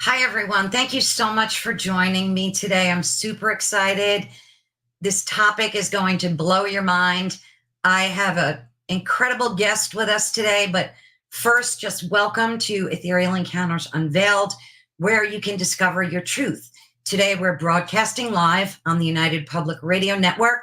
Hi, everyone. Thank you so much for joining me today. I'm super excited. This topic is going to blow your mind. I have an incredible guest with us today, but first, just welcome to Ethereal Encounters Unveiled, where you can discover your truth. Today, we're broadcasting live on the United Public Radio Network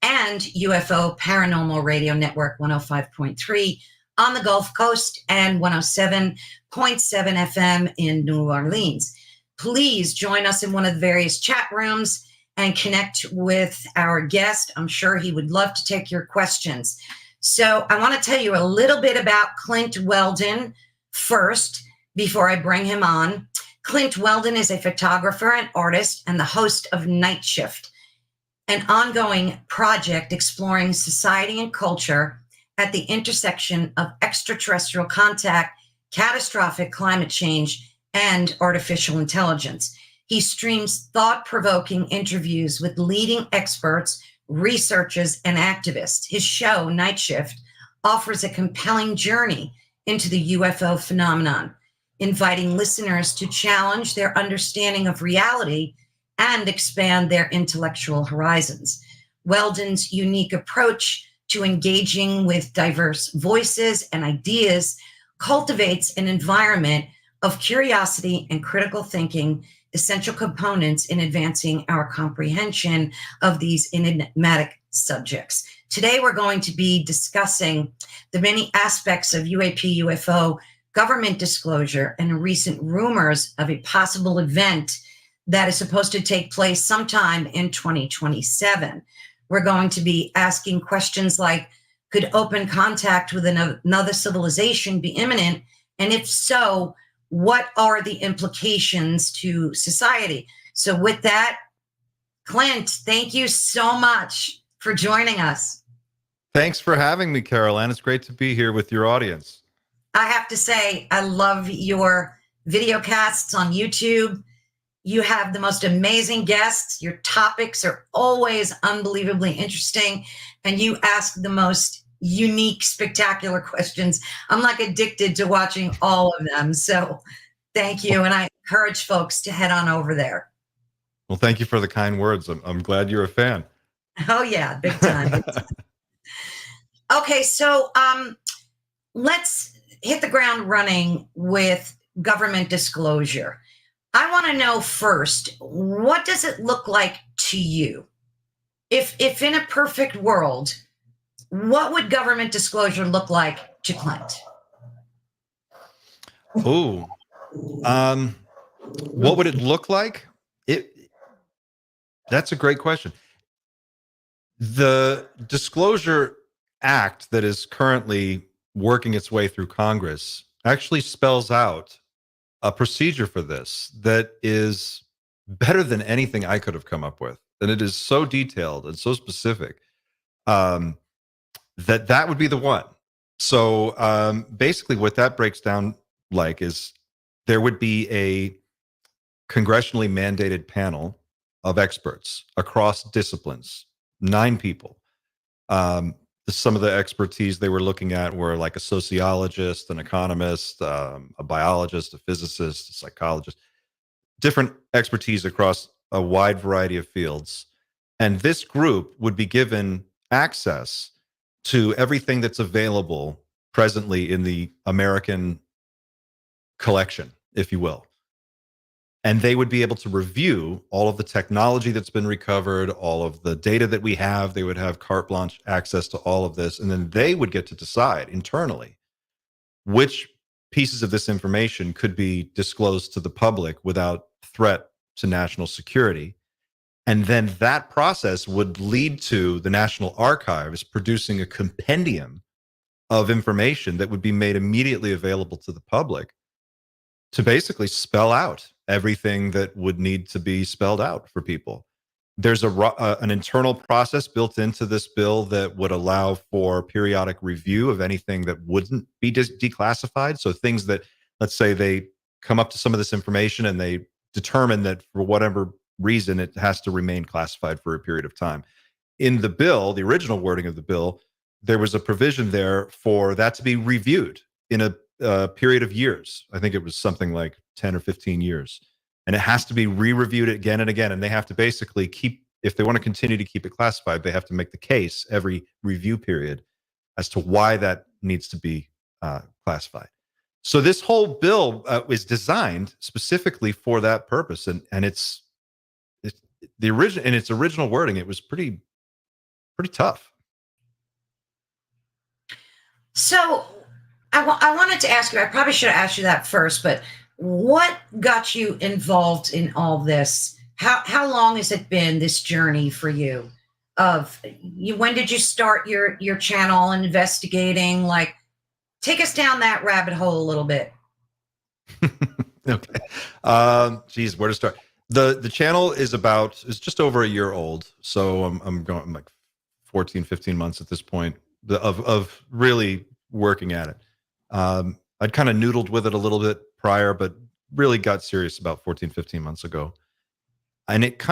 and UFO Paranormal Radio Network 105.3 on the Gulf Coast and 107.7 FM in New Orleans. Please join us in one of the various chat rooms and connect with our guest. I'm sure he would love to take your questions. So I want to tell you a little bit about Clint Weldon first before I bring him on. Clint Weldon is a photographer and artist and the host of Night Shift, an ongoing project exploring society and culture at the intersection of extraterrestrial contact, catastrophic climate change, and artificial intelligence. He streams thought-provoking interviews with leading experts, researchers, and activists. His show, Night Shift, offers a compelling journey into the UFO phenomenon, inviting listeners to challenge their understanding of reality and expand their intellectual horizons. Weldon's unique approach to engaging with diverse voices and ideas cultivates an environment of curiosity and critical thinking, essential components in advancing our comprehension of these enigmatic subjects. Today, we're going to be discussing the many aspects of UAP, UFO, government disclosure, and recent rumors of a possible event that is supposed to take place sometime in 2027. We're going to be asking questions like, could open contact with another civilization be imminent? And if so, what are the implications to society? So with that, Clint, thank you so much for joining us. Thanks for having me, Caroline. It's great to be here with your audience. I have to say, I love your video casts on YouTube. You have the most amazing guests. Your topics are always unbelievably interesting, and you ask the most unique, spectacular questions. I'm like addicted to watching all of them. So thank you. And I encourage folks to head on over there. Well, thank you for the kind words. I'm glad you're a fan. Oh, yeah, big time. Big time. Okay, so let's hit the ground running with government disclosure. I want to know first, what does it look like to you? If in a perfect world, what would government disclosure look like to Clint? Oh, what would it look like? That's a great question. The Disclosure Act that is currently working its way through Congress actually spells out a procedure for this that is better than anything I could have come up with. And it is so detailed and so specific that would be the one. So basically what that breaks down like is there would be a congressionally mandated panel of experts across disciplines, 9 people. Some of the expertise they were looking at were like a sociologist, an economist, a biologist, a physicist, a psychologist, different expertise across a wide variety of fields. And this group would be given access to everything that's available presently in the American collection, if you will. And they would be able to review all of the technology that's been recovered, all of the data that we have. They would have carte blanche access to all of this. And then they would get to decide internally which pieces of this information could be disclosed to the public without threat to national security. And then that process would lead to the National Archives producing a compendium of information that would be made immediately available to the public to basically spell out everything that would need to be spelled out for people. There's an internal process built into this bill that would allow for periodic review of anything that wouldn't be declassified. So things that, let's say they come up to some of this information and they determine that for whatever reason, it has to remain classified for a period of time. In the bill, the original wording of the bill, there was a provision there for that to be reviewed in a period of years. I think it was something like 10 or 15 years. And it has to be re-reviewed again and again. And they have to basically keep, if they want to continue to keep it classified, they have to make the case every review period as to why that needs to be classified. So this whole bill is designed specifically for that purpose. And it's the original, in its original wording, it was pretty tough. So I wanted to ask you, I probably should have asked you that first, but what got you involved in all this? How long has it been, this journey for you? When did you start your channel investigating? Like, take us down that rabbit hole a little bit. Okay. Geez, where to start? The channel is just over a year old. So I'm like 14, 15 months at this point of really working at it. I'd kind of noodled with it a little bit prior, but really got serious about 14, 15 months ago. And it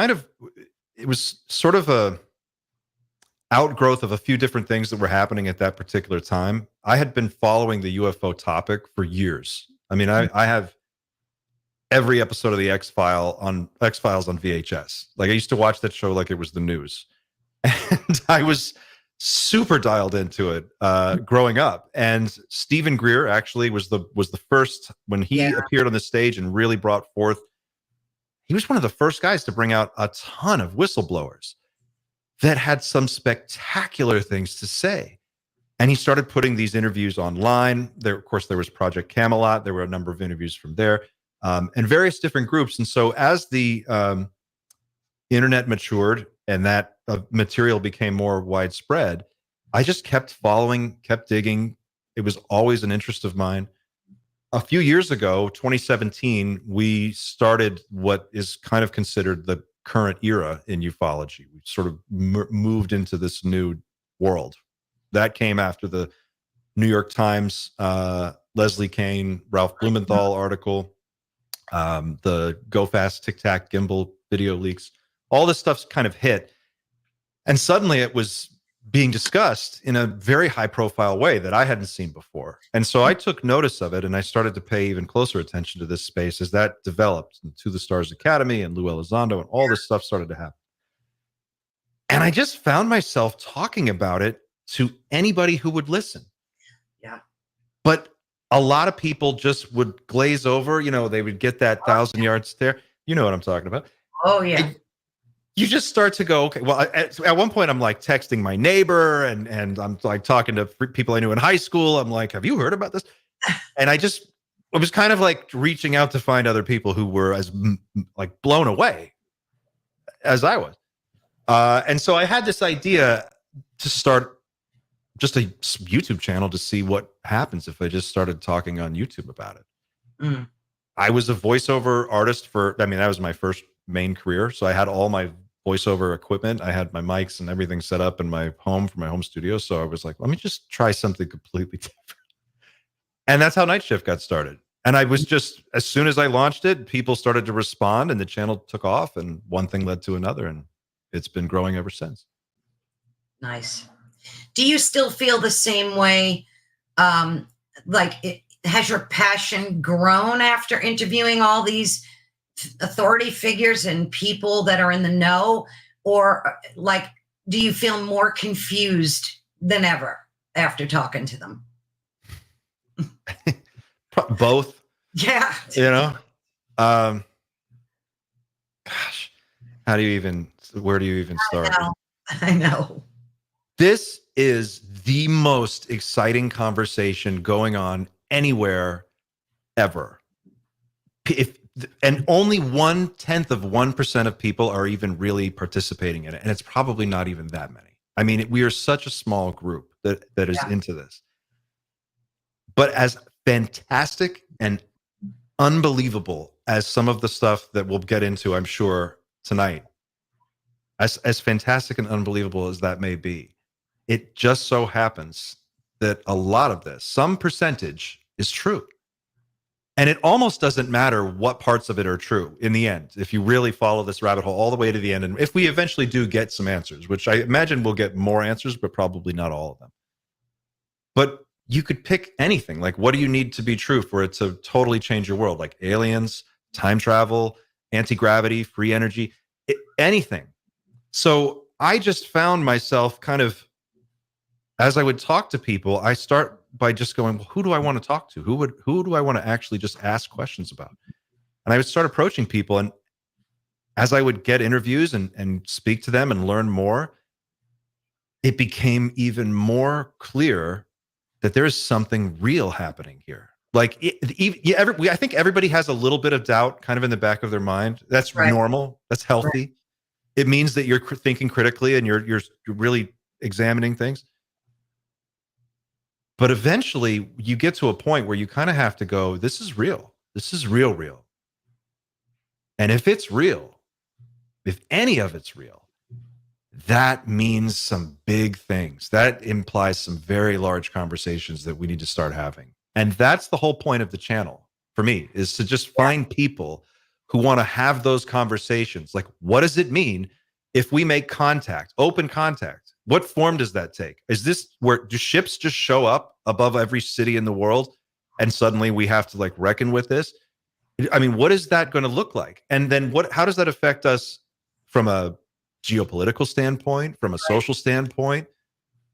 was sort of a outgrowth of a few different things that were happening at that particular time. I had been following the UFO topic for years. I mean, I have every episode of the X-Files on VHS. Like, I used to watch that show like it was the news. And I was super dialed into it growing up. And Stephen Greer actually was the first, when he appeared on the stage and really brought forth, he was one of the first guys to bring out a ton of whistleblowers that had some spectacular things to say. And he started putting these interviews online. Of course, there was Project Camelot. There were a number of interviews from there, and various different groups. And so as the internet matured and that material became more widespread, I just kept following, kept digging. It was always an interest of mine. A few years ago, 2017, we started what is kind of considered the current era in ufology. We sort of moved into this new world. That came after the New York Times, Leslie Kean, Ralph Blumenthal article, the Go Fast Tic Tac gimbal video leaks. All this stuff's kind of hit. And suddenly it was being discussed in a very high profile way that I hadn't seen before. And so I took notice of it, and I started to pay even closer attention to this space as that developed, and To the Stars Academy and Lou Elizondo and all this stuff started to happen. And I just found myself talking about it to anybody who would listen. Yeah. But a lot of people just would glaze over, they would get that 1,000-yard stare. You know what I'm talking about. Oh, yeah. You just start to go, okay, well, at one point I'm like texting my neighbor and I'm like talking to people I knew in high school. I'm like, have you heard about this? And I was kind of like reaching out to find other people who were as like blown away as I was. And so I had this idea to start just a YouTube channel to see what happens if I just started talking on YouTube about it. Mm. I was a voiceover artist that was my first main career. So I had all my voiceover equipment. I had my mics and everything set up in my home for my home studio. So I was like, let me just try something completely different. And that's how Night Shift got started. And I was just, as soon as I launched it, people started to respond and the channel took off, and one thing led to another, and it's been growing ever since. Nice. Do you still feel the same way? Has your passion grown after interviewing all these authority figures and people that are in the know, or do you feel more confused than ever after talking to them? Both. Yeah. Gosh, where do you even start? I know. This is the most exciting conversation going on anywhere ever. And only 0.1% of people are even really participating in it. And it's probably not even that many. I mean, we are such a small group that is into this. But as fantastic and unbelievable as some of the stuff that we'll get into, I'm sure, tonight, as fantastic and unbelievable as that may be, it just so happens that a lot of this, some percentage, is true. And it almost doesn't matter what parts of it are true in the end, if you really follow this rabbit hole all the way to the end. And if we eventually do get some answers, which I imagine we'll get more answers, but probably not all of them. But you could pick anything. Like, what do you need to be true for it to totally change your world? Like aliens, time travel, anti-gravity, free energy, anything. So I just found myself kind of, as I would talk to people, I start by just going, well, who do I want to talk to? Who do I want to actually just ask questions about? And I would start approaching people. And as I would get interviews and speak to them and learn more, it became even more clear that there is something real happening here. Like, I think everybody has a little bit of doubt kind of in the back of their mind. That's Right. normal. That's healthy. Right. It means that you're thinking critically and you're really examining things. But eventually you get to a point where you kind of have to go, this is real. This is real. And if it's real, if any of it's real, that means some big things. That implies some very large conversations that we need to start having. And that's the whole point of the channel for me, is to just find people who want to have those conversations. Like, what does it mean if we make contact, open contact? What form does that take? Is this where do ships just show up above every city in the world and suddenly we have to like reckon with this? I mean, what is that going to look like? And then how does that affect us from a geopolitical standpoint, from a social standpoint?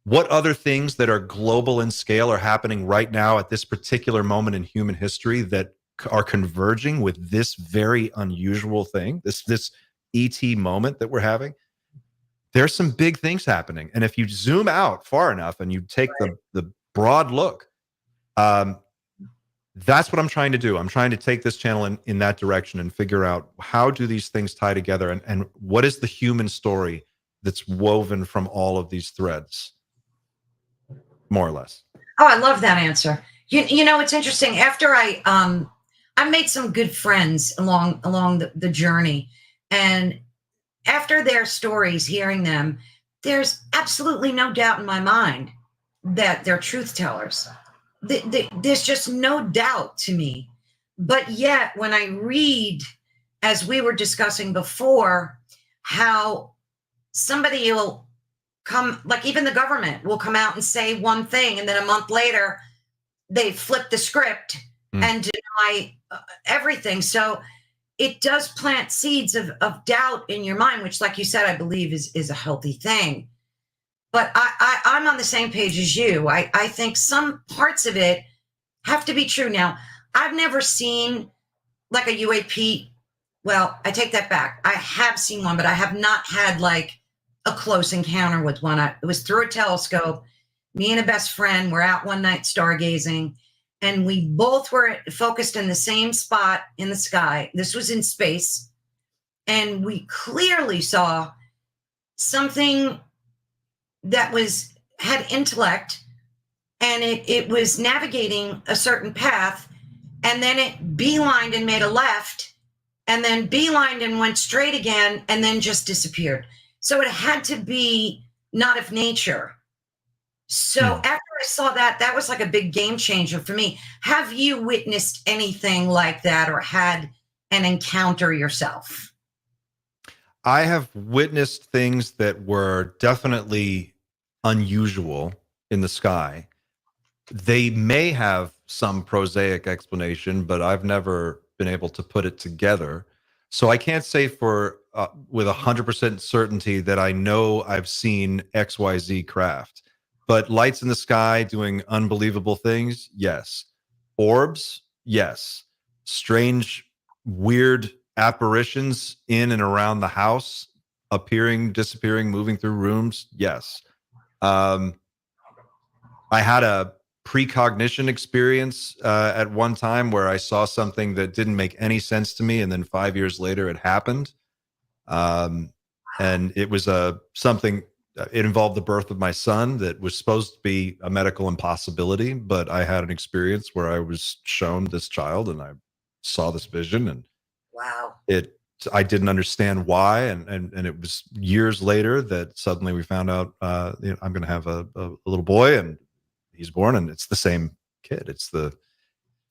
What other things that are global in scale are happening right now at this particular moment in human history that are converging with this very unusual thing, this ET moment that we're having? There's some big things happening. And if you zoom out far enough and you take the broad look, that's what I'm trying to do. I'm trying to take this channel in that direction and figure out, how do these things tie together, and what is the human story that's woven from all of these threads, more or less. Oh, I love that answer. You know, it's interesting. After I made some good friends along the journey, and after their stories, hearing them, there's absolutely no doubt in my mind that they're truth tellers. There's just no doubt to me. But yet, when I read, as we were discussing before, how somebody will come, like even the government will come out and say one thing, and then a month later, they flip the script and deny everything. So it does plant seeds of doubt in your mind, which, like you said, I believe is a healthy thing. But I'm on the same page as you. I think some parts of it have to be true. Now, I've never seen like a UAP. Well, I take that back. I have seen one, but I have not had like a close encounter with one. It was through a telescope. Me and a best friend were out one night stargazing, and we both were focused in the same spot in the sky. This was in space. And we clearly saw something that had intellect, and it was navigating a certain path, and then it beelined and made a left, and then beelined and went straight again, and then just disappeared. So it had to be not of nature. So after I saw that, that was like a big game changer for me. Have you witnessed anything like that or had an encounter yourself? I have witnessed things that were definitely unusual in the sky. They may have some prosaic explanation, but I've never been able to put it together. So I can't say with 100% certainty that I know I've seen XYZ craft. But lights in the sky doing unbelievable things, yes. Orbs, yes. Strange, weird apparitions in and around the house, appearing, disappearing, moving through rooms, yes. I had a precognition experience at one time where I saw something that didn't make any sense to me, and then 5 years later it happened. And it was something. It involved the birth of my son that was supposed to be a medical impossibility, but I had an experience where I was shown this child and I saw this vision, and Wow. I didn't understand why. And it was years later that suddenly we found out, I'm going to have a little boy, and he's born, and it's the same kid.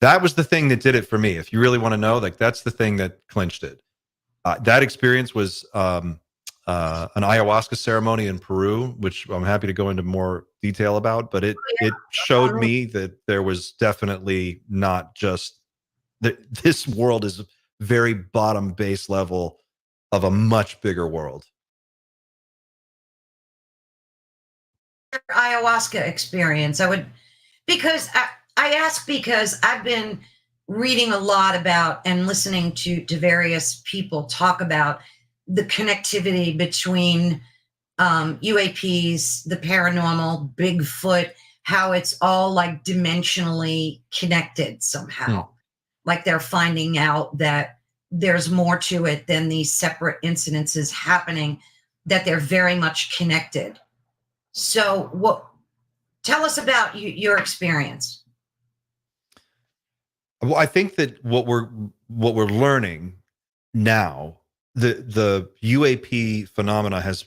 That was the thing that did it for me. If you really want to know, like, that's the thing that clinched it. That experience was, an ayahuasca ceremony in Peru, which I'm happy to go into more detail about. But it showed me that there was definitely not just that this world is very bottom base level of a much bigger world. Ayahuasca experience. I ask because I've been reading a lot about and listening to various people talk about the connectivity between UAPs, the paranormal, Bigfoot, how it's all like dimensionally connected somehow. Like they're finding out that there's more to it than these separate incidences happening, that they're very much connected. So tell us about your experience. Well, I think that what we're learning now, the UAP phenomena has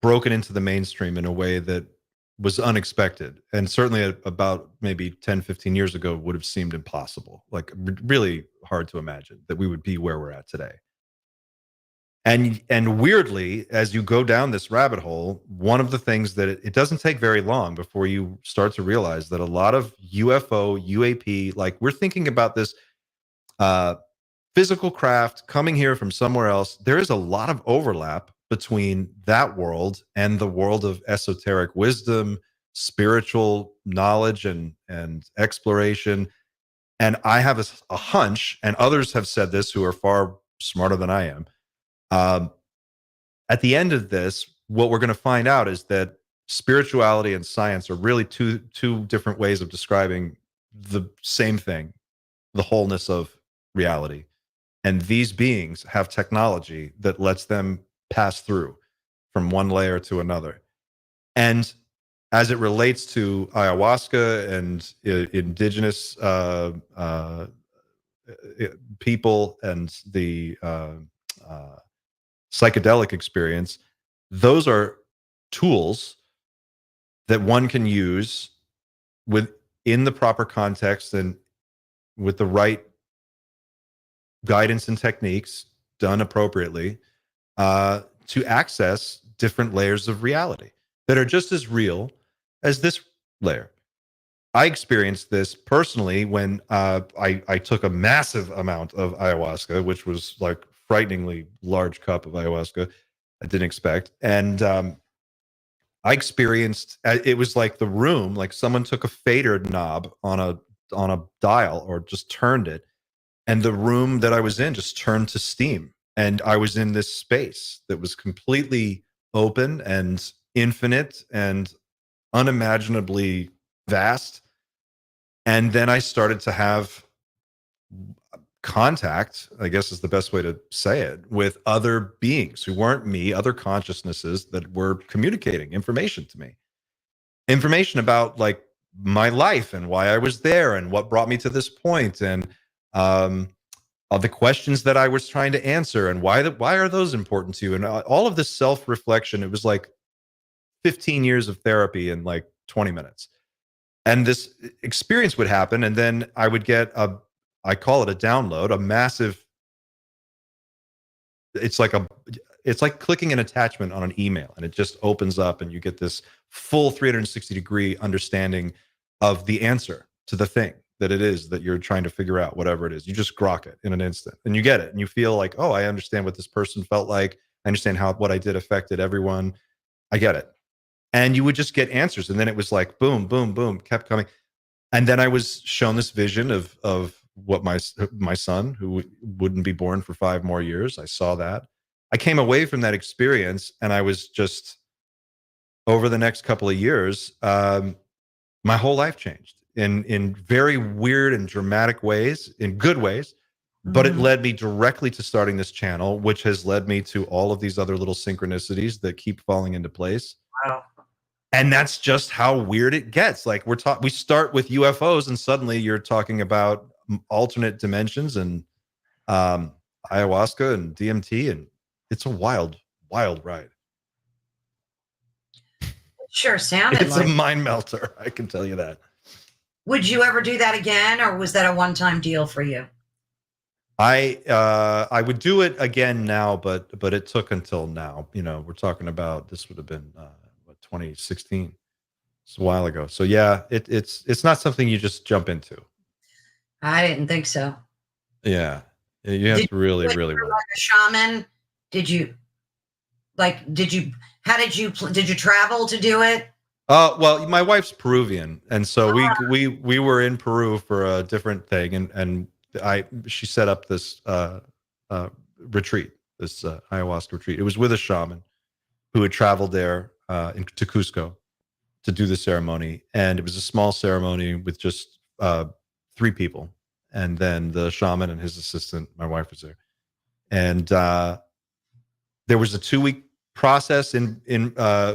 broken into the mainstream in a way that was unexpected, and certainly about maybe 10, 15 years ago would have seemed impossible, like really hard to imagine that we would be where we're at today. And weirdly, as you go down this rabbit hole, one of the things that it doesn't take very long before you start to realize that a lot of UFO, UAP, like we're thinking about this physical craft coming here from somewhere else. There is a lot of overlap between that world and the world of esoteric wisdom, spiritual knowledge, and exploration. And I have a hunch, and others have said this who are far smarter than I am. At the end of this, what we're going to find out is that spirituality and science are really two different ways of describing the same thing, the wholeness of reality. And these beings have technology that lets them pass through from one layer to another. And as it relates to ayahuasca and indigenous people and the psychedelic experience, those are tools that one can use within the proper context and with the right guidance and techniques done appropriately to access different layers of reality that are just as real as this layer. I experienced this personally when I took a massive amount of ayahuasca, which was like frighteningly large cup of ayahuasca I didn't expect. And I experienced, it was like the room, like someone took a fader knob on a dial or just turned it, and the room that I was in just turned to steam. And I was in this space that was completely open and infinite and unimaginably vast. And then I started to have contact, I guess is the best way to say it, with other beings who weren't me, other consciousnesses that were communicating information to me. Information about like my life and why I was there and what brought me to this point, and of the questions that I was trying to answer and why are those important to you, and all of this self-reflection. It was like 15 years of therapy in like 20 minutes. And this experience would happen, and then I would get I call it a download, a massive, it's like clicking an attachment on an email, and it just opens up and you get this full 360-degree understanding of the answer to the thing that it is that you're trying to figure out, whatever it is. You just grok it in an instant and you get it, and you feel like, oh, I understand what this person felt like. I understand how what I did affected everyone. I get it. And you would just get answers. And then it was like, boom, boom, boom, kept coming. And then I was shown this vision of what my son, who wouldn't be born for 5 more years. I saw that. I came away from that experience, and I was just, over the next couple of years, my whole life changed in very weird and dramatic ways, in good ways. But it led me directly to starting this channel, which has led me to all of these other little synchronicities that keep falling into place. Wow. And that's just how weird it gets. Like we start with UFOs, and suddenly you're talking about alternate dimensions and ayahuasca and DMT, and it's a wild, wild ride. Sure sounded It's like. a mind melter, I can tell you that. Would you ever do that again, or was that a one-time deal for you? I would do it again now, but it took until now. You know, we're talking about this would have been what, 2016. It's a while ago. So yeah, it's not something you just jump into. I didn't think so. Yeah, you have Did to you really do it really through want it. like a shaman? Did you did you how did you travel to do it? Well, my wife's Peruvian, and so we were in Peru for a different thing, and she set up this uh, retreat, this ayahuasca retreat. It was with a shaman who had traveled there to Cusco to do the ceremony, and it was a small ceremony with just 3 people, and then the shaman and his assistant. My wife was there, and there was a 2 week process in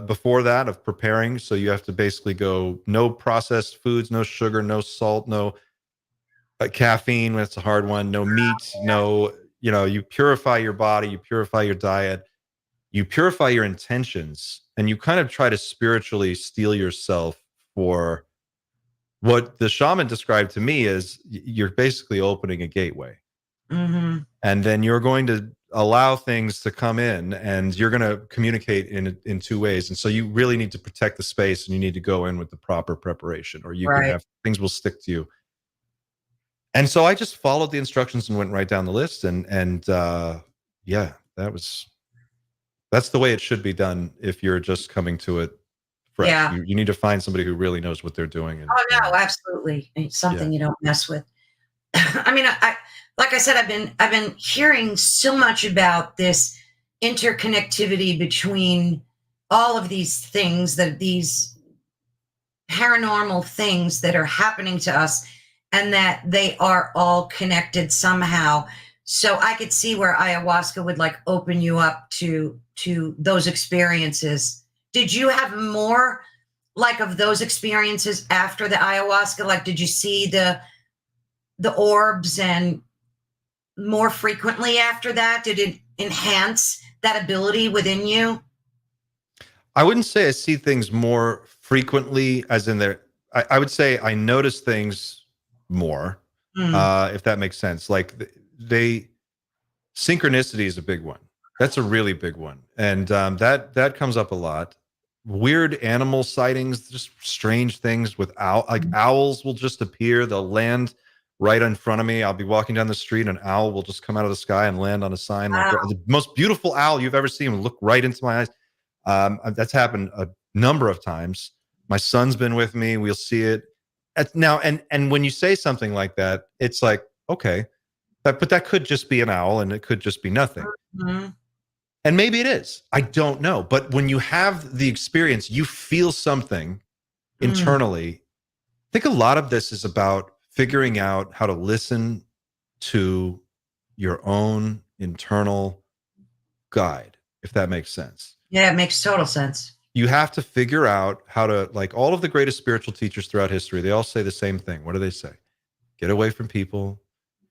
before that of preparing. So you have to basically go no processed foods, no sugar, no salt, no caffeine. That's a hard one. No meat. No, you know, you purify your body, you purify your diet, you purify your intentions, and you kind of try to spiritually steel yourself for what the shaman described to me as you're basically opening a gateway. Mm-hmm. And then you're going to allow things to come in, and you're going to communicate in 2 ways. And so you really need to protect the space, and you need to go in with the proper preparation, or you can Right. have things will stick to you. And so I just followed the instructions and went right down the list, and yeah, that's the way it should be done. If you're just coming to it fresh, Yeah. you need to find somebody who really knows what they're doing. Oh no, And absolutely. It's yeah. something you don't mess with. I mean, I like I said, I've been hearing so much about this interconnectivity between all of these things, that these paranormal things that are happening to us, and that they are all connected somehow. So I could see where ayahuasca would like open you up to those experiences. Did you have more like of those experiences after the ayahuasca? Like, did you see the orbs and more frequently after that? Did it enhance that ability within you? I wouldn't say I see things more frequently, as in there. I would say I notice things more, Mm. if that makes sense. Like they synchronicity is a big one. That's a really big one, and that comes up a lot. Weird animal sightings, just strange things with like owls will just appear. They'll land right in front of me. I'll be walking down the street, and an owl will just come out of the sky and land on a sign. Like Wow. the most beautiful owl you've ever seen will look right into my eyes. That's happened a number of times. My son's been with me. We'll see it now. And when you say something like that, it's like, okay, but that could just be an owl, and it could just be nothing. Mhm. And maybe it is. I don't know. But when you have the experience, you feel something Mm. internally. I think a lot of this is about figuring out how to listen to your own internal guide, if that makes sense. Yeah, it makes total sense. You have to figure out how to, like all of the greatest spiritual teachers throughout history, they all say the same thing. What do they say? Get away from people,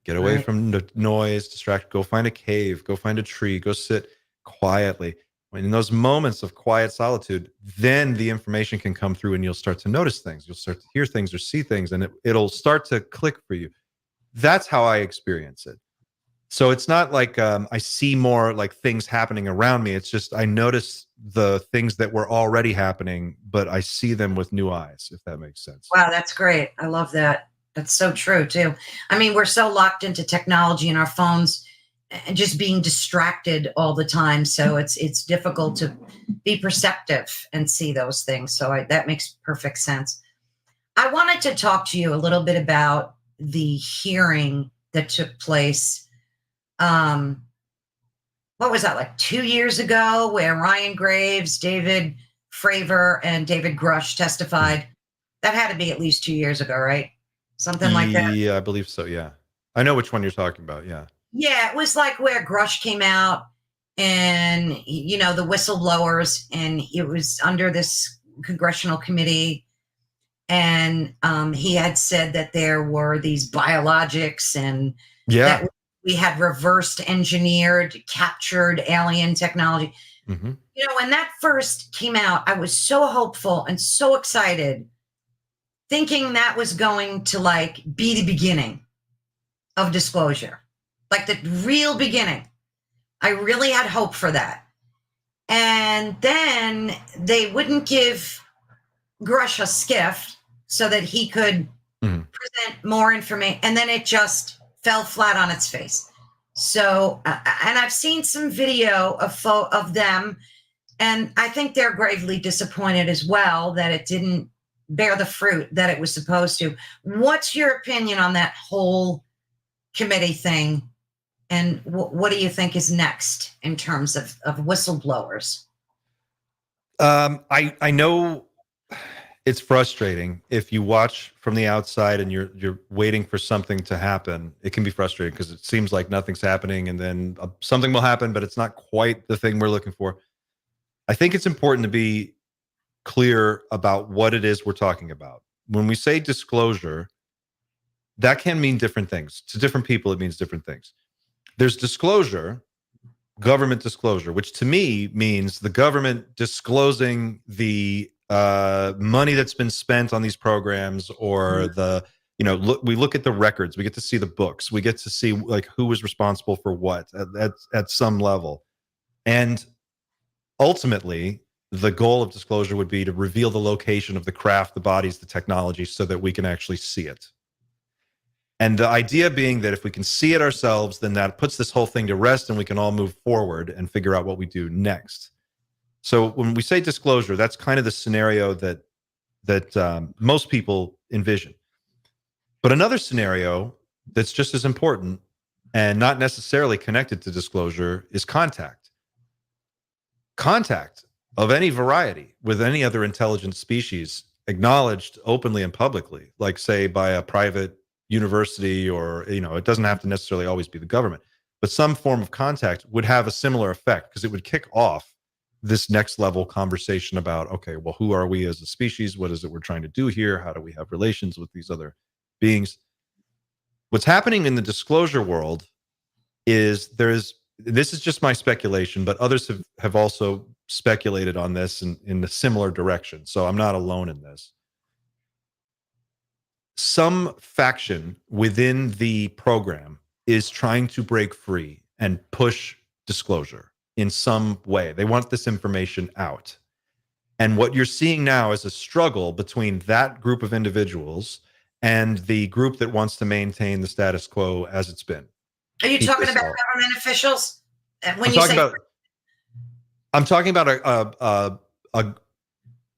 get away Right. from the noise, distract, go find a cave, go find a tree, go sit quietly. When in those moments of quiet solitude, then the information can come through, and you'll start to notice things. You'll start to hear things or see things, and it'll start to click for you. That's how I experience it. So it's not like I see more like things happening around me. It's just I notice the things that were already happening, but I see them with new eyes, if that makes sense. Wow, that's great. I love that. That's so true too. I mean, we're so locked into technology and our phones and just being distracted all the time. So it's difficult to be perceptive and see those things. So that makes perfect sense. I wanted to talk to you a little bit about the hearing that took place. Um, what was that, like 2 years ago, where Ryan Graves, David Fravor, and David Grush Mhm. testified? That had to be at least 2 years ago, right? Something like that. Yeah, I believe so. Yeah. I know which one you're talking about. Yeah. Yeah, it was like where Grush came out and, you know, the whistleblowers, and it was under this congressional committee. And he had said that there were these biologics, and Yeah. that we had reversed engineered, captured alien technology. Hmm. You know, when that first came out, I was so hopeful and so excited, thinking that was going to like be the beginning of disclosure. like the real beginning. I really had hope for that. And then they wouldn't give Grush a skiff so that he could present more information. And then it just fell flat on its face. So, and I've seen some video of them, and I think they're gravely disappointed as well that it didn't bear the fruit that it was supposed to. What's your opinion on that whole committee thing? And what do you think is next in terms of whistleblowers? I know it's frustrating if you watch from the outside and you're waiting for something to happen. It can be frustrating because it seems like nothing's happening, and then something will happen, but it's not quite the thing we're looking for. I think it's important to be clear about what it is we're talking about. When we say disclosure, that can mean different things. To different people, it means different things. There's disclosure, government disclosure, which to me means the government disclosing the money that's been spent on these programs, or the, we look at the records, we get to see the books, we get to see like who was responsible for what at some level. And ultimately, the goal of disclosure would be to reveal the location of the craft, the bodies, the technology, so that we can actually see it. And the idea being that if we can see it ourselves, then that puts this whole thing to rest and we can all move forward and figure out what we do next. So when we say disclosure, that's kind of the scenario that most people envision. But another scenario that's just as important and not necessarily connected to disclosure is contact. Contact of any variety with any other intelligent species, acknowledged openly and publicly, like say by a private university, or it doesn't have to necessarily always be the government, but some form of contact would have a similar effect, because it would kick off this next level conversation about, okay, well, who are we as a species? What is it we're trying to do here? How do we have relations with these other beings? What's happening in the disclosure world is this is just my speculation, but others have also speculated on this in a similar direction. So I'm not alone in this. Some faction within the program is trying to break free and push disclosure in some way. They want this information out. And what you're seeing now is a struggle between that group of individuals and the group that wants to maintain the status quo as it's been. Are you talking about government officials? I'm talking about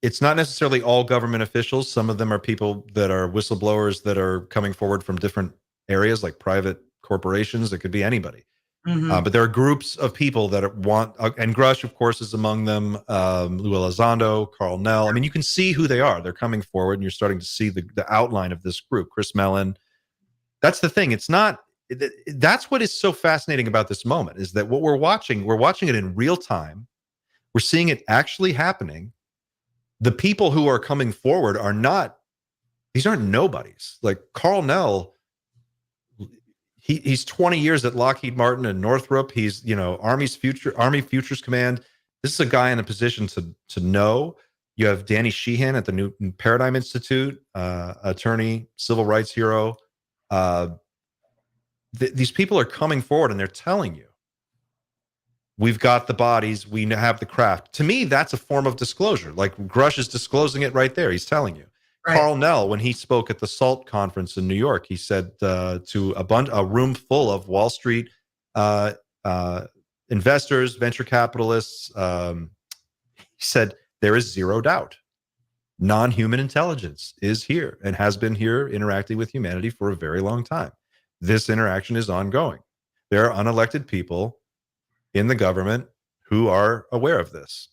it's not necessarily all government officials. Some of them are people that are whistleblowers that are coming forward from different areas, like private corporations. It could be anybody. But there are groups of people that want, and Grush, of course, is among them. Lou Elizondo, Carl Nell. I mean, you can see who they are. They're coming forward, and you're starting to see the outline of this group. Chris Mellon. That's the thing. It's not. That's what is so fascinating about this moment, is that what we're watching it in real time. We're seeing it actually happening. The people who are coming forward these aren't nobodies. Like Carl Nell, he's 20 years at Lockheed Martin and Northrop. He's, Army Futures Command. This is a guy in a position to know. You have Danny Sheehan at the New Paradigm Institute, attorney, civil rights hero. These people are coming forward and they're telling you, we've got the bodies, we have the craft. To me, that's a form of disclosure. Like Grush is disclosing it right there. He's telling you. Right. Carl Nell, when he spoke at the SALT conference in New York, he said to a room full of Wall Street investors, venture capitalists, he said, there is zero doubt. Non-human intelligence is here and has been here interacting with humanity for a very long time. This interaction is ongoing. There are unelected people in the government who are aware of this.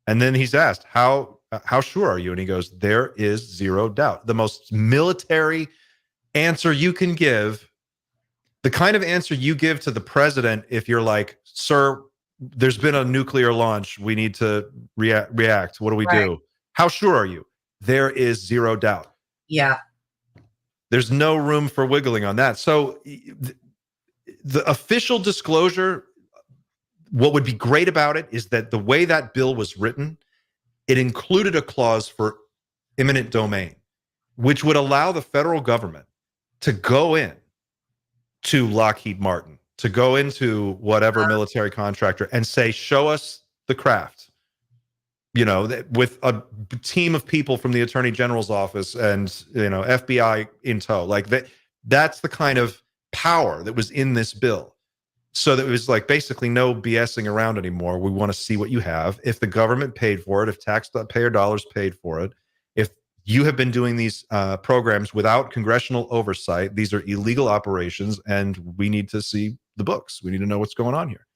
And then he's asked, how sure are you? And he goes, there is zero doubt. The most military answer you can give, the kind of answer you give to the president if you're like, sir, there's been a nuclear launch, we need to react. What do we do? How sure are you? There is zero doubt. Yeah. There's no room for wiggling on that. So the official disclosure, what would be great about it is that the way that bill was written, it included a clause for eminent domain, which would allow the federal government to go in to Lockheed Martin, to go into whatever military contractor and say, show us the craft, with a team of people from the Attorney General's office and, FBI in tow. Like that's the kind of power that was in this bill. So that it was like basically no BSing around anymore. We want to see what you have. If the government paid for it, if taxpayer dollars paid for it, if you have been doing these programs without congressional oversight, these are illegal operations, and we need to see the books. We need to know what's going on here.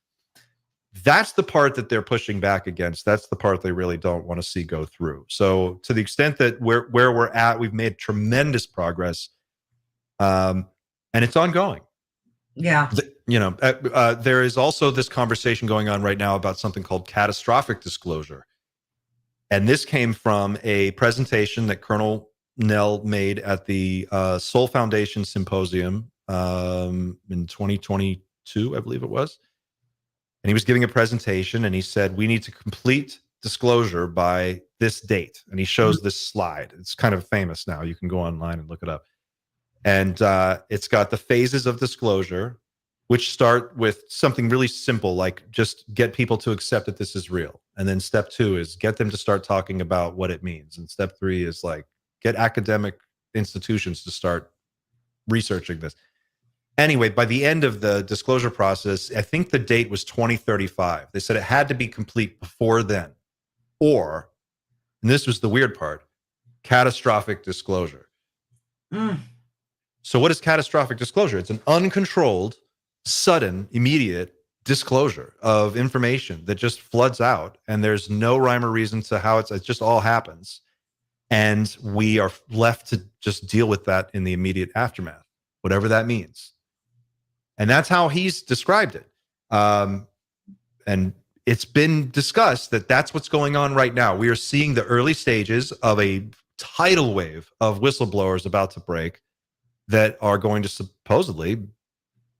That's the part that they're pushing back against. That's the part they really don't want to see go through. So to the extent that where we're at, we've made tremendous progress, and it's ongoing. Yeah. There is also this conversation going on right now about something called catastrophic disclosure. And this came from a presentation that Colonel Nell made at the Soul Foundation Symposium in 2022, I believe it was. And he was giving a presentation and he said, we need to complete disclosure by this date. And he shows this slide. It's kind of famous now. You can go online and look it up. And it's got the phases of disclosure, which start with something really simple, like just get people to accept that this is real. And then step 2 is get them to start talking about what it means. And step 3 is like get academic institutions to start researching this. Anyway, by the end of the disclosure process, I think the date was 2035. They said it had to be complete before then. Or, and this was the weird part, catastrophic disclosure. So what is catastrophic disclosure? It's an uncontrolled, sudden, immediate disclosure of information that just floods out, and there's no rhyme or reason to how it just all happens. And we are left to just deal with that in the immediate aftermath, whatever that means. And that's how he's described it. And it's been discussed that that's what's going on right now. We are seeing the early stages of a tidal wave of whistleblowers about to break that are going to supposedly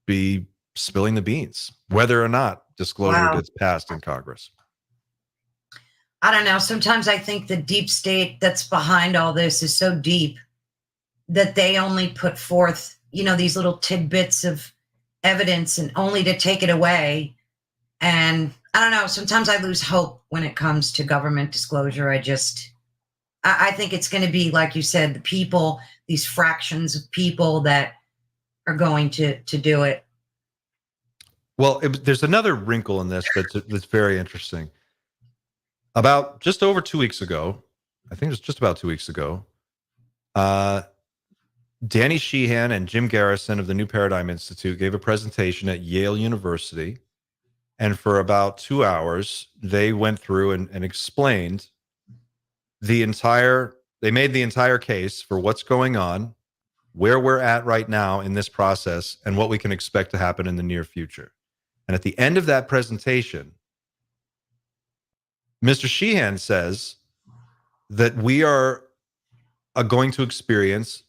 be spilling the beans, whether or not disclosure gets passed in Congress. I don't know. Sometimes I think the deep state that's behind all this is so deep that they only put forth, these little tidbits of evidence and only to take it away. And I don't know. Sometimes I lose hope when it comes to government disclosure. I think it's going to be, like you said, the people, these fractions of people that are going to do it. Well, there's another wrinkle in this that's very interesting. About just over 2 weeks ago, I think it was just about 2 weeks ago, Danny Sheehan and Jim Garrison of the New Paradigm Institute gave a presentation at Yale University. And for about 2 hours, they went through and explained they made the entire case for what's going on, where we're at right now in this process, and what we can expect to happen in the near future. And at the end of that presentation, Mr. Sheehan says that we are going to experience,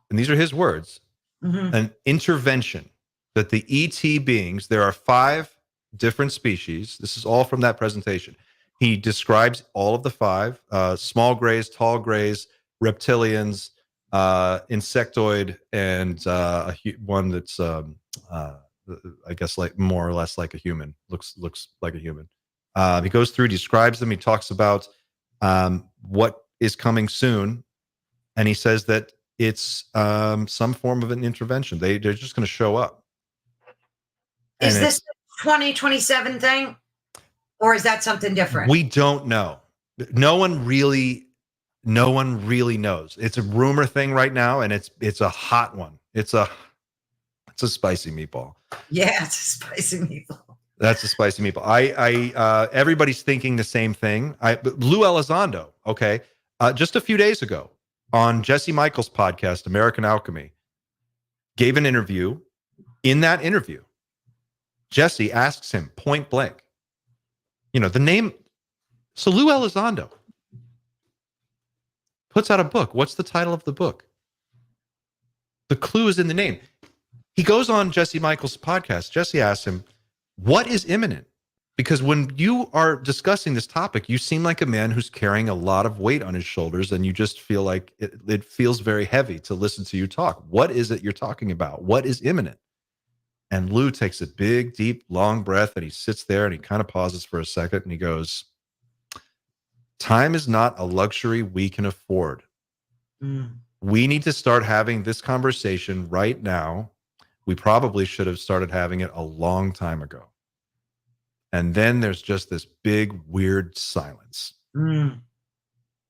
and these are his words, an intervention, that the ET beings, there are 5 different species. This is all from that presentation. He describes all of the 5, small grays, tall grays, reptilians, insectoid, and one that's, I guess, like more or less like a human, looks like a human. He goes through, describes them. He talks about what is coming soon. And he says that it's some form of an intervention. They're just going to show up. Is this the 2027 thing? Or is that something different? We don't know. No one really knows. It's a rumor thing right now, and it's a hot one. It's a spicy meatball. Yeah, it's a spicy meatball. That's a spicy meatball. Everybody's thinking the same thing. Lou Elizondo, okay, just a few days ago on Jesse Michaels' podcast, American Alchemy, gave an interview. In that interview, Jesse asks him point blank, the name. So Lou Elizondo puts out a book. What's the title of the book? The clue is in the name. He goes on Jesse Michaels' podcast. Jesse asks him, what is imminent? Because when you are discussing this topic, you seem like a man who's carrying a lot of weight on his shoulders, and you just feel like it feels very heavy to listen to you talk. What is it you're talking about? What is imminent? And Lou takes a big, deep, long breath, and he sits there and he kind of pauses for a second and he goes, time is not a luxury we can afford. We need to start having this conversation right now. We probably should have started having it a long time ago. And then there's just this big, weird silence. And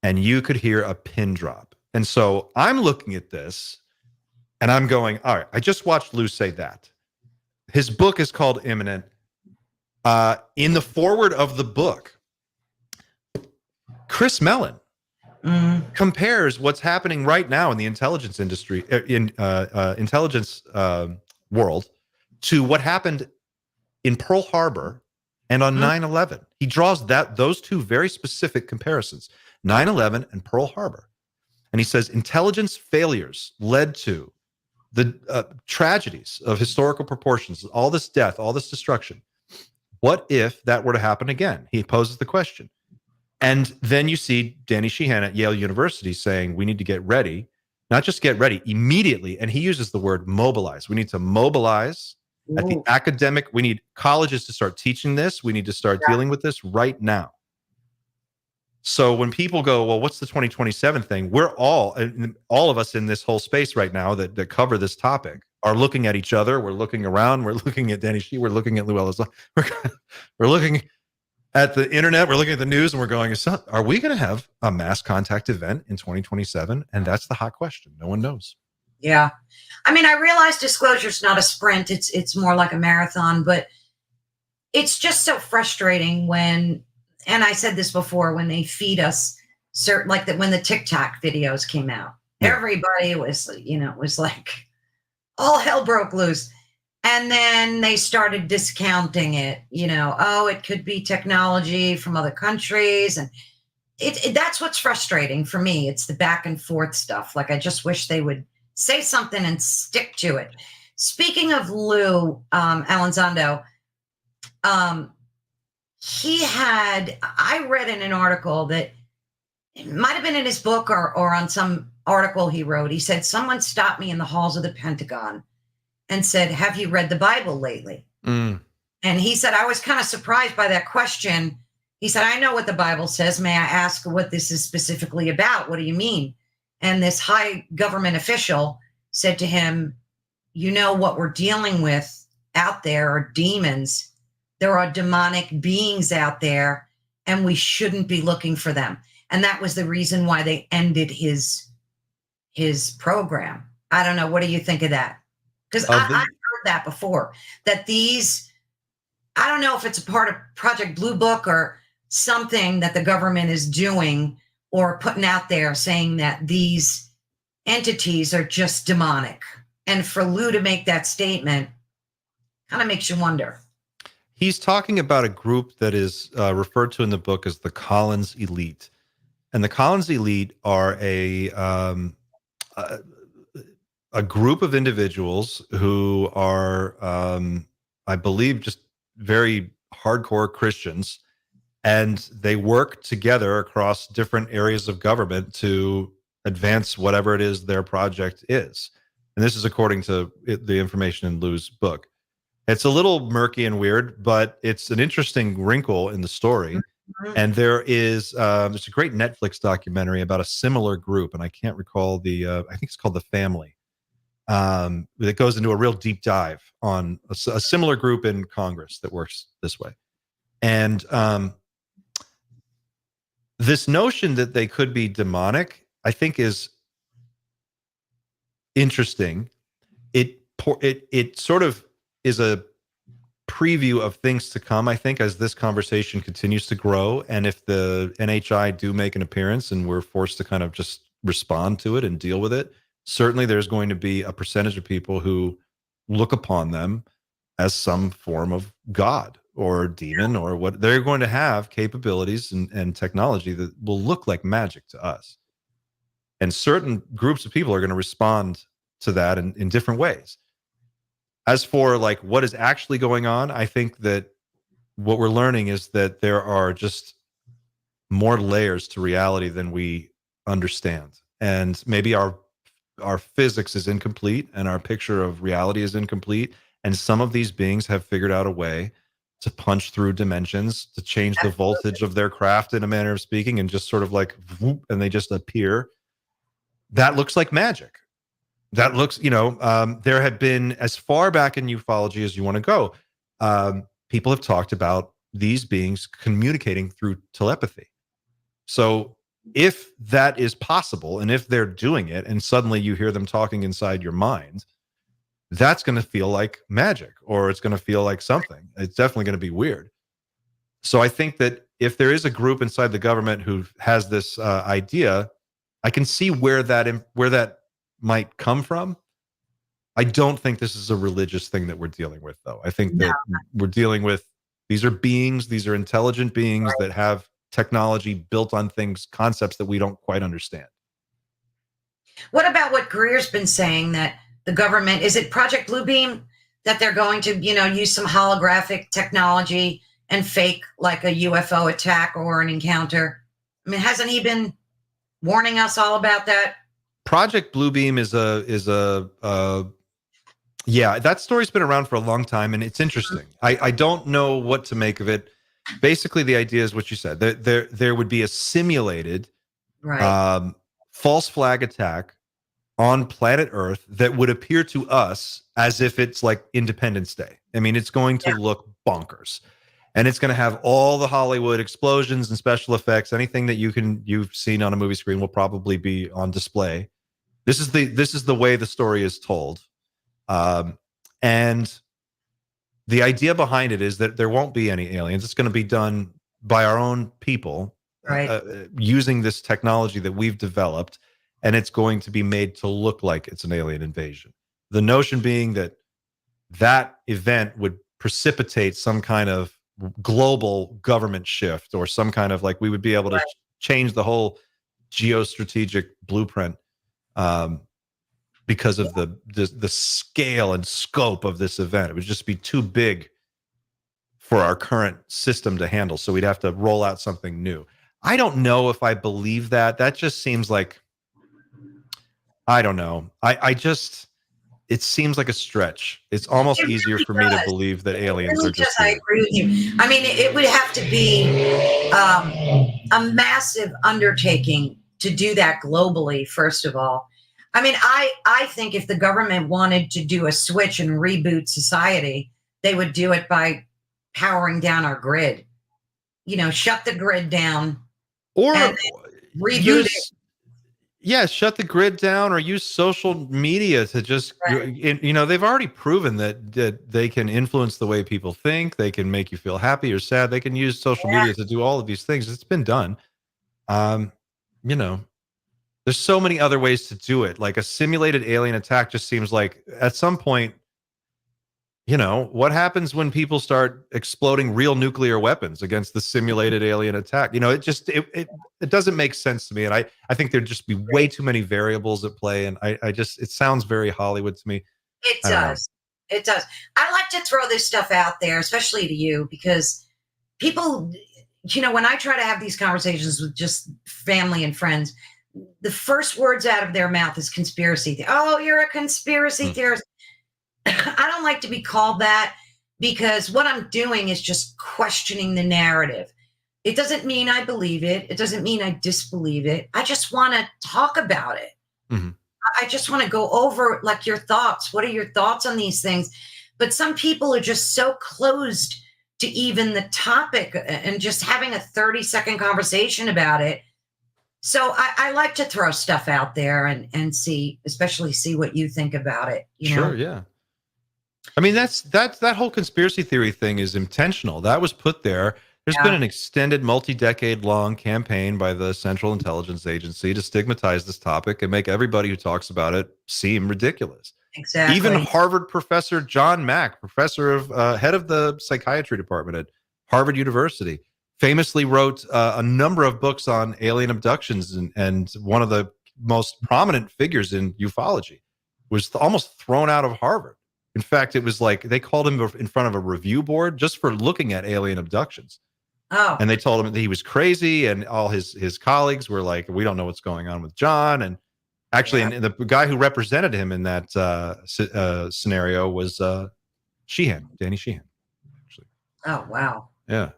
you could hear a pin drop. And so I'm looking at this and I'm going, all right, I just watched Lou say that. His book is called Imminent. In the foreword of the book, Chris Mellon compares what's happening right now in the intelligence industry, intelligence world, to what happened in Pearl Harbor and on 9/11. He draws those two very specific comparisons, 9/11 and Pearl Harbor. And he says intelligence failures led to the tragedies of historical proportions, all this death, all this destruction. What if that were to happen again? He poses the question. And then you see Danny Sheehan at Yale University saying we need to get ready, not just get ready, immediately. And he uses the word mobilize. We need to mobilize at the academic. We need colleges to start teaching this. We need to start dealing with this right now. So when people go, well, what's the 2027 thing? We're all of us in this whole space right now that cover this topic are looking at each other. We're looking around. We're looking at Danny Sheehan. We're looking at Lou Ellis. We're looking at the internet, we're looking at the news, and we're going, are we going to have a mass contact event in 2027? And that's the hot question. No one knows. Yeah. I mean, I realize disclosure is not a sprint. It's more like a marathon, but it's just so frustrating when, and I said this before, when they feed us certain, like that when the TikTok videos came out, everybody was, it was like all hell broke loose. And then they started discounting it, it could be technology from other countries. And that's what's frustrating for me. It's the back and forth stuff. Like, I just wish they would say something and stick to it. Speaking of Lou Elizondo, I read in an article that it might have been in his book or on some article he wrote. He said, someone stopped me in the halls of the Pentagon and said, have you read the Bible lately? And he said, I was kind of surprised by that question. He said, I know what the Bible says. May I ask what this is specifically about? What do you mean? And this high government official said to him, what we're dealing with out there are demons. There are demonic beings out there, and we shouldn't be looking for them. And that was the reason why they ended his program. I don't know. What do you think of that? Because I've heard that before, that I don't know if it's a part of Project Blue Book or something that the government is doing or putting out there saying that these entities are just demonic. And for Lou to make that statement kind of makes you wonder. He's talking about a group that is referred to in the book as the Collins Elite. And the Collins Elite are a group of individuals who are, I believe, just very hardcore Christians, and they work together across different areas of government to advance whatever it is their project is. And this is according to the information in Lou's book. It's a little murky and weird, but it's an interesting wrinkle in the story. And there's a great Netflix documentary about a similar group, and I can't recall I think it's called The Family. That goes into a real deep dive on a similar group in Congress that works this way. And this notion that they could be demonic, I think, is interesting. It sort of is a preview of things to come, I think, as this conversation continues to grow. And if the NHI do make an appearance and we're forced to kind of just respond to it and deal with it, certainly there's going to be a percentage of people who look upon them as some form of God or demon, or what they're going to have capabilities and technology that will look like magic to us. And certain groups of people are going to respond to that in different ways. As for like what is actually going on, I think that what we're learning is that there are just more layers to reality than we understand. And maybe our physics is incomplete and our picture of reality is incomplete. And some of these beings have figured out a way to punch through dimensions, to change the voltage of their craft in a manner of speaking, and just sort of like, whoop, and they just appear. That looks like magic. That looks, there had been, as far back in ufology as you want to go, people have talked about these beings communicating through telepathy. So if that is possible, and if they're doing it, and suddenly you hear them talking inside your mind, that's going to feel like magic, or it's going to feel like something. It's definitely going to be weird. So I think that if there is a group inside the government who has this idea, I can see where that might come from. I don't think this is a religious thing that we're dealing with, though. I think that we're dealing with, these are beings, these are intelligent beings that have technology built on concepts that we don't quite understand. What about what Greer's been saying, that the government, is it Project Bluebeam, that they're going to, use some holographic technology and fake like a UFO attack or an encounter? I mean, hasn't he been warning us all about that? Project Bluebeam is that story's been around for a long time, and it's interesting. I don't know what to make of it. Basically, the idea is what you said. There would be a simulated false flag attack on planet Earth that would appear to us as if it's like Independence Day. I mean, it's going to look bonkers. And it's going to have all the Hollywood explosions and special effects. Anything that you've seen on a movie screen will probably be on display. This is the way the story is told. And the idea behind it is that there won't be any aliens. It's going to be done by our own people, using this technology that we've developed, and it's going to be made to look like it's an alien invasion. The notion being that event would precipitate some kind of global government shift, or some kind of, like, we would be able to change the whole geostrategic blueprint, because of the scale and scope of this event. It would just be too big for our current system to handle. So we'd have to roll out something new. I don't know if I believe that. That just seems like, I don't know. It seems like a stretch. It's almost easier for me to believe that aliens are just I agree with you. I mean, it would have to be a massive undertaking to do that globally, first of all. I mean, I think if the government wanted to do a switch and reboot society, they would do it by powering down our grid. Shut the grid down. Or reboot it. Yeah, shut the grid down, or use social media to just, they've already proven that they can influence the way people think. They can make you feel happy or sad. They can use social media to do all of these things. It's been done. There's so many other ways to do it. Like, a simulated alien attack just seems like, at some point, what happens when people start exploding real nuclear weapons against the simulated alien attack? It doesn't make sense to me. And I think there'd just be way too many variables at play. And it sounds very Hollywood to me. It does. It does. I like to throw this stuff out there, especially to you, because people, when I try to have these conversations with just family and friends, the first words out of their mouth is conspiracy. Oh, you're a conspiracy theorist. I don't like to be called that, because what I'm doing is just questioning the narrative. It doesn't mean I believe it. It doesn't mean I disbelieve it. I just want to talk about it. Mm-hmm. I just want to go over, like, your thoughts. What are your thoughts on these things? But some people are just so closed to even the topic and just having a 30-second conversation about it. So I like to throw stuff out there and see what you think about it. Sure, yeah. I mean, that whole conspiracy theory thing is intentional. That was put there. There's been an extended, multi-decade long campaign by the Central Intelligence Agency to stigmatize this topic and make everybody who talks about it seem ridiculous. Exactly. Even Harvard professor John Mack, professor of head of the psychiatry department at Harvard University, famously wrote a number of books on alien abductions, and one of the most prominent figures in ufology was almost thrown out of Harvard. In fact, it was like they called him in front of a review board just for looking at alien abductions. Oh. And they told him that he was crazy, and all his colleagues were like, we don't know what's going on with John. And actually, and the guy who represented him in that scenario was Danny Sheehan, actually. Oh, wow. Yeah.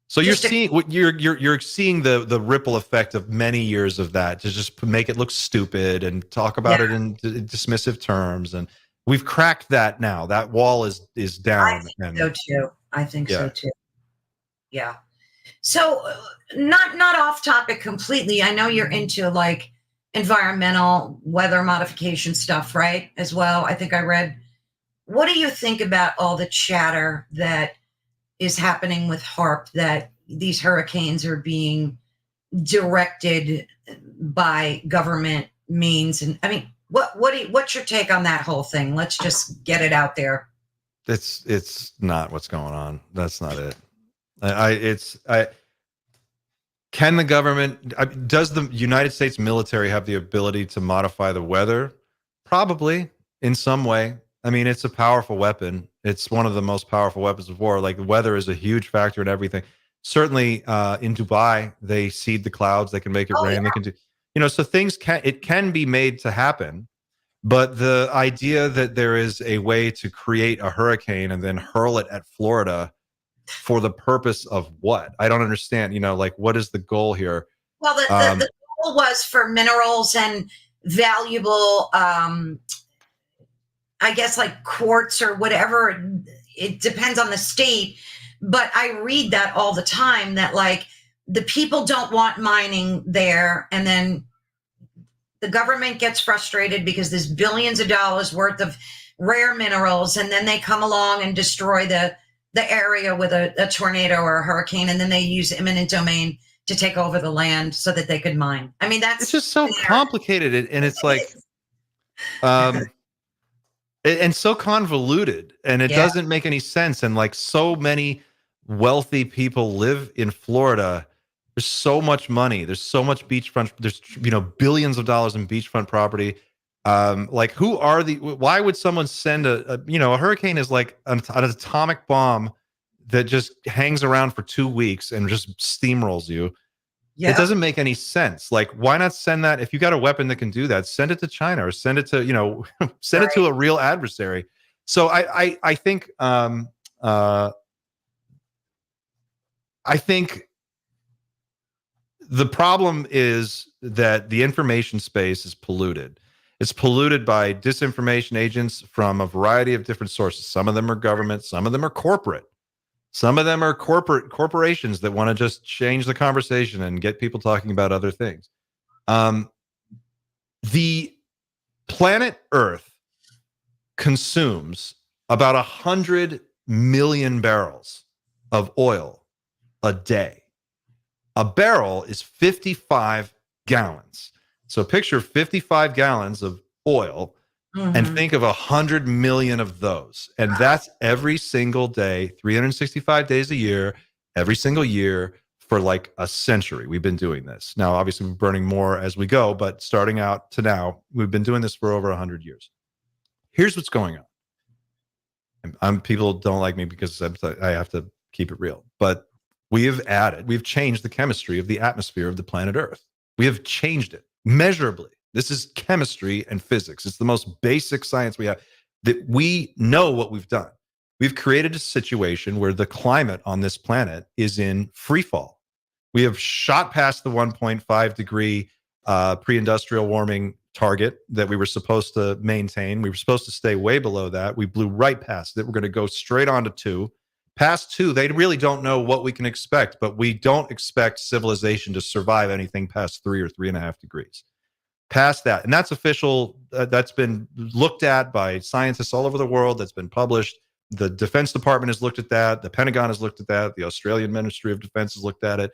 So Just you're seeing what you're seeing the ripple effect of many years of that to just make it look stupid and talk about it in dismissive terms, and we've cracked that now. That wall is down. I think so too. I think so Yeah. too. Yeah. So not off topic completely. I know you're into like environmental weather modification stuff, right? As well. I think I read. What do you think about all the chatter that is happening with HARP, that these hurricanes are being directed by government means? And I mean, what's your take on that whole thing? Let's just get it out there. It's not what's going on. That's not it. Can the government, does the United States military have the ability to modify the weather? Probably in some way. I mean, it's a powerful weapon. It's one of the most powerful weapons of war. Like, the weather is a huge factor in everything. Certainly in Dubai, they seed the clouds. They can make it rain. Yeah. They can do, so it can be made to happen. But the idea that there is a way to create a hurricane and then hurl it at Florida for the purpose of what? I don't understand. Like, what is the goal here? Well, the goal was for minerals and valuable, I guess, like quartz or whatever. It depends on the state. But I read that all the time, that like the people don't want mining there. And then the government gets frustrated because there's billions of dollars worth of rare minerals. And then they come along and destroy the area with a tornado or a hurricane, and then they use eminent domain to take over the land so that they could mine. I mean, it's just so complicated, and it's like, and so convoluted, and it doesn't make any sense. And like, so many wealthy people live in Florida. There's so much money. There's so much beachfront. There's billions of dollars in beachfront property. Like, why would someone send a hurricane is like an atomic bomb that just hangs around for 2 weeks and just steamrolls you. Yeah. It doesn't make any sense. Like, why not send that? If you got a weapon that can do that, send it to China, or send it to, send it to a real adversary. So I think the problem is that the information space is polluted. It's polluted by disinformation agents from a variety of different sources. Some of them are government, some of them are corporate. Some of them are corporations that want to just change the conversation and get people talking about other things. The planet Earth consumes about 100 million barrels of oil a day. A barrel is 55 gallons. So picture 55 gallons of oil, and think of 100 million of those. And that's every single day, 365 days a year, every single year for like a century. We've been doing this. Now, obviously, we're burning more as we go, but starting out to now, we've been doing this for over 100 years. Here's what's going on. People don't like me because I have to keep it real, but we've changed the chemistry of the atmosphere of the planet Earth. We have changed it measurably. This is chemistry and physics. It's the most basic science we have, that we know what we've done. We've created a situation where the climate on this planet is in free fall. We have shot past the 1.5 degree pre-industrial warming target that we were supposed to maintain. We were supposed to stay way below that. We blew right past it. We're going to go straight on to 2. Past 2, they really don't know what we can expect, but we don't expect civilization to survive anything past 3 or 3.5 degrees. Past that, and that's official. That's been looked at by scientists all over the world. That's been published. The Defense Department has looked at that. The Pentagon has looked at that. The Australian Ministry of Defense has looked at it.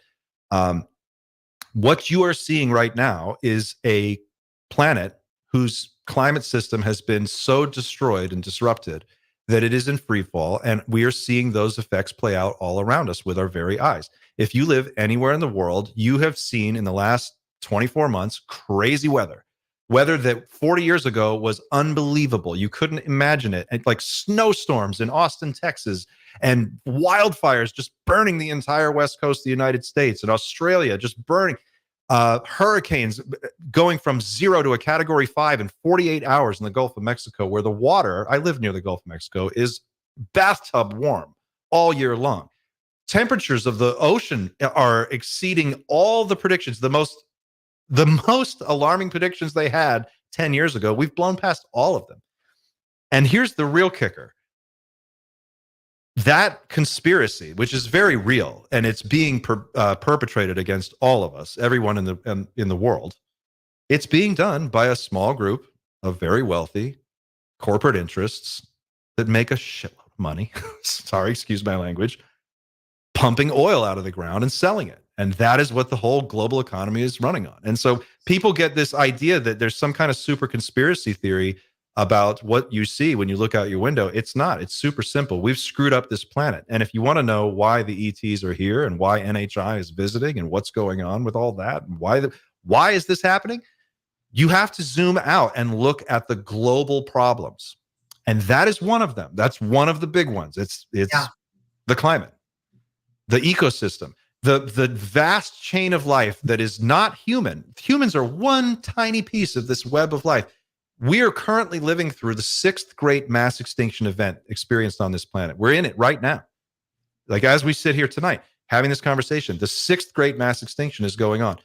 What you are seeing right now is a planet whose climate system has been so destroyed and disrupted that it is in free fall, and we are seeing those effects play out all around us with our very eyes. If you live anywhere in the world, you have seen in the last 24 months crazy weather that 40 years ago was unbelievable. You couldn't imagine it. And like snowstorms in Austin, Texas, and wildfires just burning the entire west coast of the United States, and Australia just burning. hurricanes going from 0 to a category 5 in 48 hours in the Gulf of Mexico, where the water, I live near the Gulf of Mexico, is bathtub warm all year long. Temperatures of the ocean are exceeding all the predictions. The most alarming predictions they had 10 years ago, we've blown past all of them. And here's the real kicker. That conspiracy, which is very real, and it's being perpetrated against all of us, everyone in the world, it's being done by a small group of very wealthy corporate interests that make a shitload of money. Sorry, excuse my language. Pumping oil out of the ground and selling it. And that is what the whole global economy is running on. And so people get this idea that there's some kind of super conspiracy theory about what you see when you look out your window. It's not. It's super simple. We've screwed up this planet. And if you want to know why the ETs are here and why NHI is visiting and what's going on with all that and why is this happening, you have to zoom out and look at the global problems. And that is one of them. That's one of the big ones. It's the climate, the ecosystem, the vast chain of life that is not human. Humans are one tiny piece of this web of life. We are currently living through the 6th great mass extinction event experienced on this planet. We're in it right now. Like as we sit here tonight, having this conversation, the 6th great mass extinction is going on.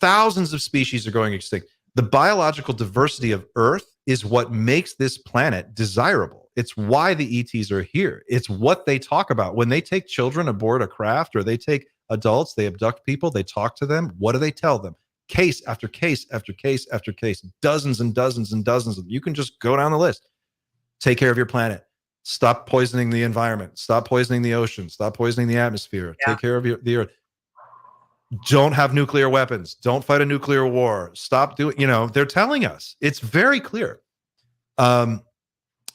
Thousands of species are going extinct. The biological diversity of Earth is what makes this planet desirable. It's why the ETs are here. It's what they talk about. When they take children aboard a craft or they take adults, they abduct people, they talk to them. What do they tell them? Case after case after case after case, dozens and dozens and dozens of them. You can just go down the list. Take care of your planet. Stop poisoning the environment. Stop poisoning the ocean. Stop poisoning the atmosphere. Take care of the earth. Don't have nuclear weapons. Don't fight a nuclear war. Stop doing, they're telling us. It's very clear.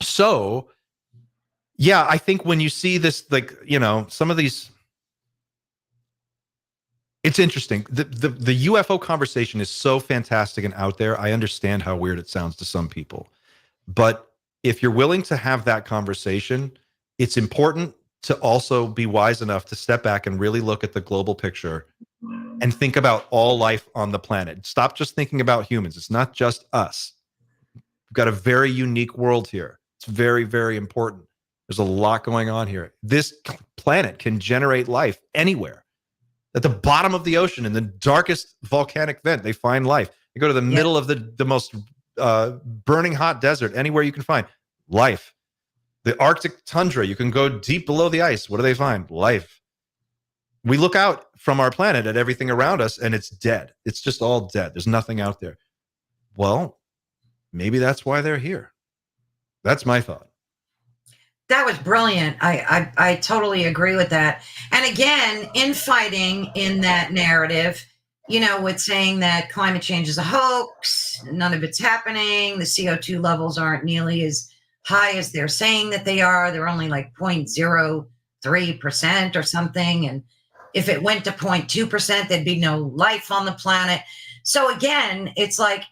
So, yeah, I think when you see this, some of these, it's interesting. The UFO conversation is so fantastic and out there. I understand how weird it sounds to some people. But if you're willing to have that conversation, it's important to also be wise enough to step back and really look at the global picture and think about all life on the planet. Stop just thinking about humans. It's not just us. We've got a very unique world here. It's very, very important. There's a lot going on here. This planet can generate life anywhere. At the bottom of the ocean, in the darkest volcanic vent, they find life. You go to the middle of the most burning hot desert, anywhere you can find life. The Arctic tundra, you can go deep below the ice. What do they find? Life. We look out from our planet at everything around us, and it's dead. It's just all dead. There's nothing out there. Well, maybe that's why they're here. That's my thought. That was brilliant. I totally agree with that. And again, infighting in that narrative, with saying that climate change is a hoax, none of it's happening, the CO2 levels aren't nearly as high as they're saying that they are. They're only like 0.03% or something. And if it went to 0.2%, there'd be no life on the planet. So again, it's like.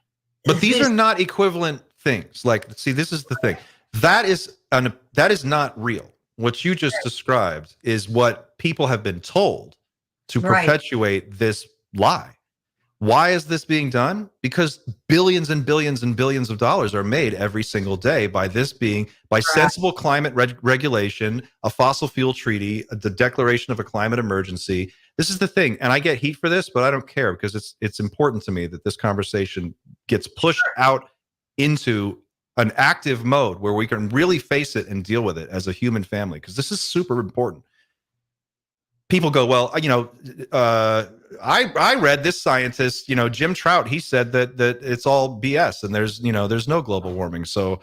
But these are not equivalent things. Like, see, this is the thing. That is not real. What you just described is what people have been told to perpetuate this lie. Why is this being done? Because billions and billions and billions of dollars are made every single day by sensible climate regulation, a fossil fuel treaty, the declaration of a climate emergency. This is the thing. And I get heat for this, but I don't care because it's important to me that this conversation gets pushed out into an active mode where we can really face it and deal with it as a human family, because this is super important. People go, well, I read this scientist, Jim Trout, he said that it's all BS and there's no global warming. So,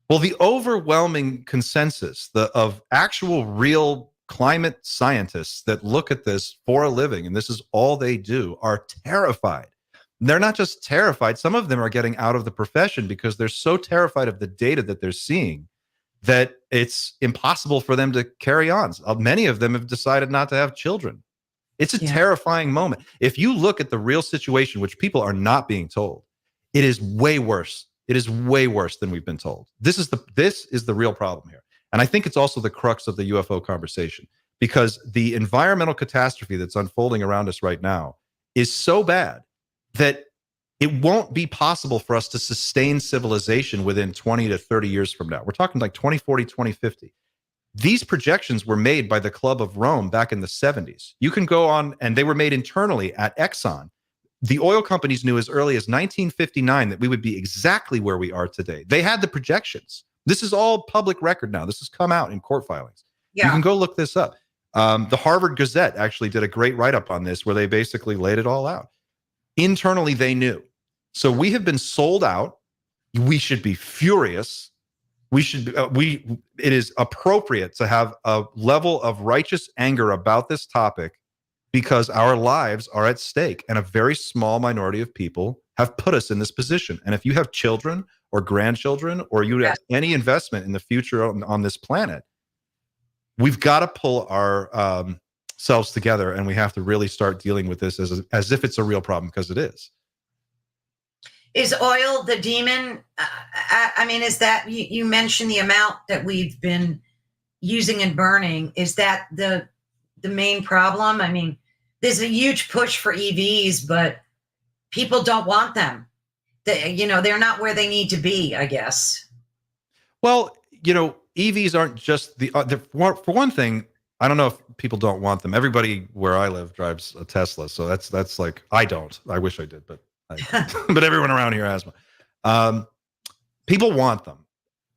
well, the overwhelming consensus of actual real climate scientists that look at this for a living, and this is all they do, are terrified. They're not just terrified. Some of them are getting out of the profession because they're so terrified of the data that they're seeing that it's impossible for them to carry on. Many of them have decided not to have children. It's a terrifying moment. If you look at the real situation, which people are not being told, it is way worse. It is way worse than we've been told. This is the real problem here. And I think it's also the crux of the UFO conversation, because the environmental catastrophe that's unfolding around us right now is so bad that it won't be possible for us to sustain civilization within 20 to 30 years from now. We're talking like 2040, 2050. These projections were made by the Club of Rome back in the 70s. You can go on, and they were made internally at Exxon. The oil companies knew as early as 1959 that we would be exactly where we are today. They had the projections. This is all public record now. This has come out in court filings. Yeah. You can go look this up. The Harvard Gazette actually did a great write-up on this where they basically laid it all out. Internally, they knew. So we have been sold out. We should be furious. It is appropriate to have a level of righteous anger about this topic because our lives are at stake and a very small minority of people have put us in this position. And if you have children or grandchildren or you have any investment in the future on this planet, we've got to pull our selves together, and we have to really start dealing with this as if it's a real problem, because it is. Is oil the demon? I mean, is that, you mentioned the amount that we've been using and burning. Is that the main problem? I mean, there's a huge push for EVs, but people don't want them. They're not where they need to be, I guess. Well, EVs aren't just for one thing, I don't know if people don't want them. Everybody where I live drives a Tesla. So that's like, I don't. I wish I did, but but everyone around here has one. People want them.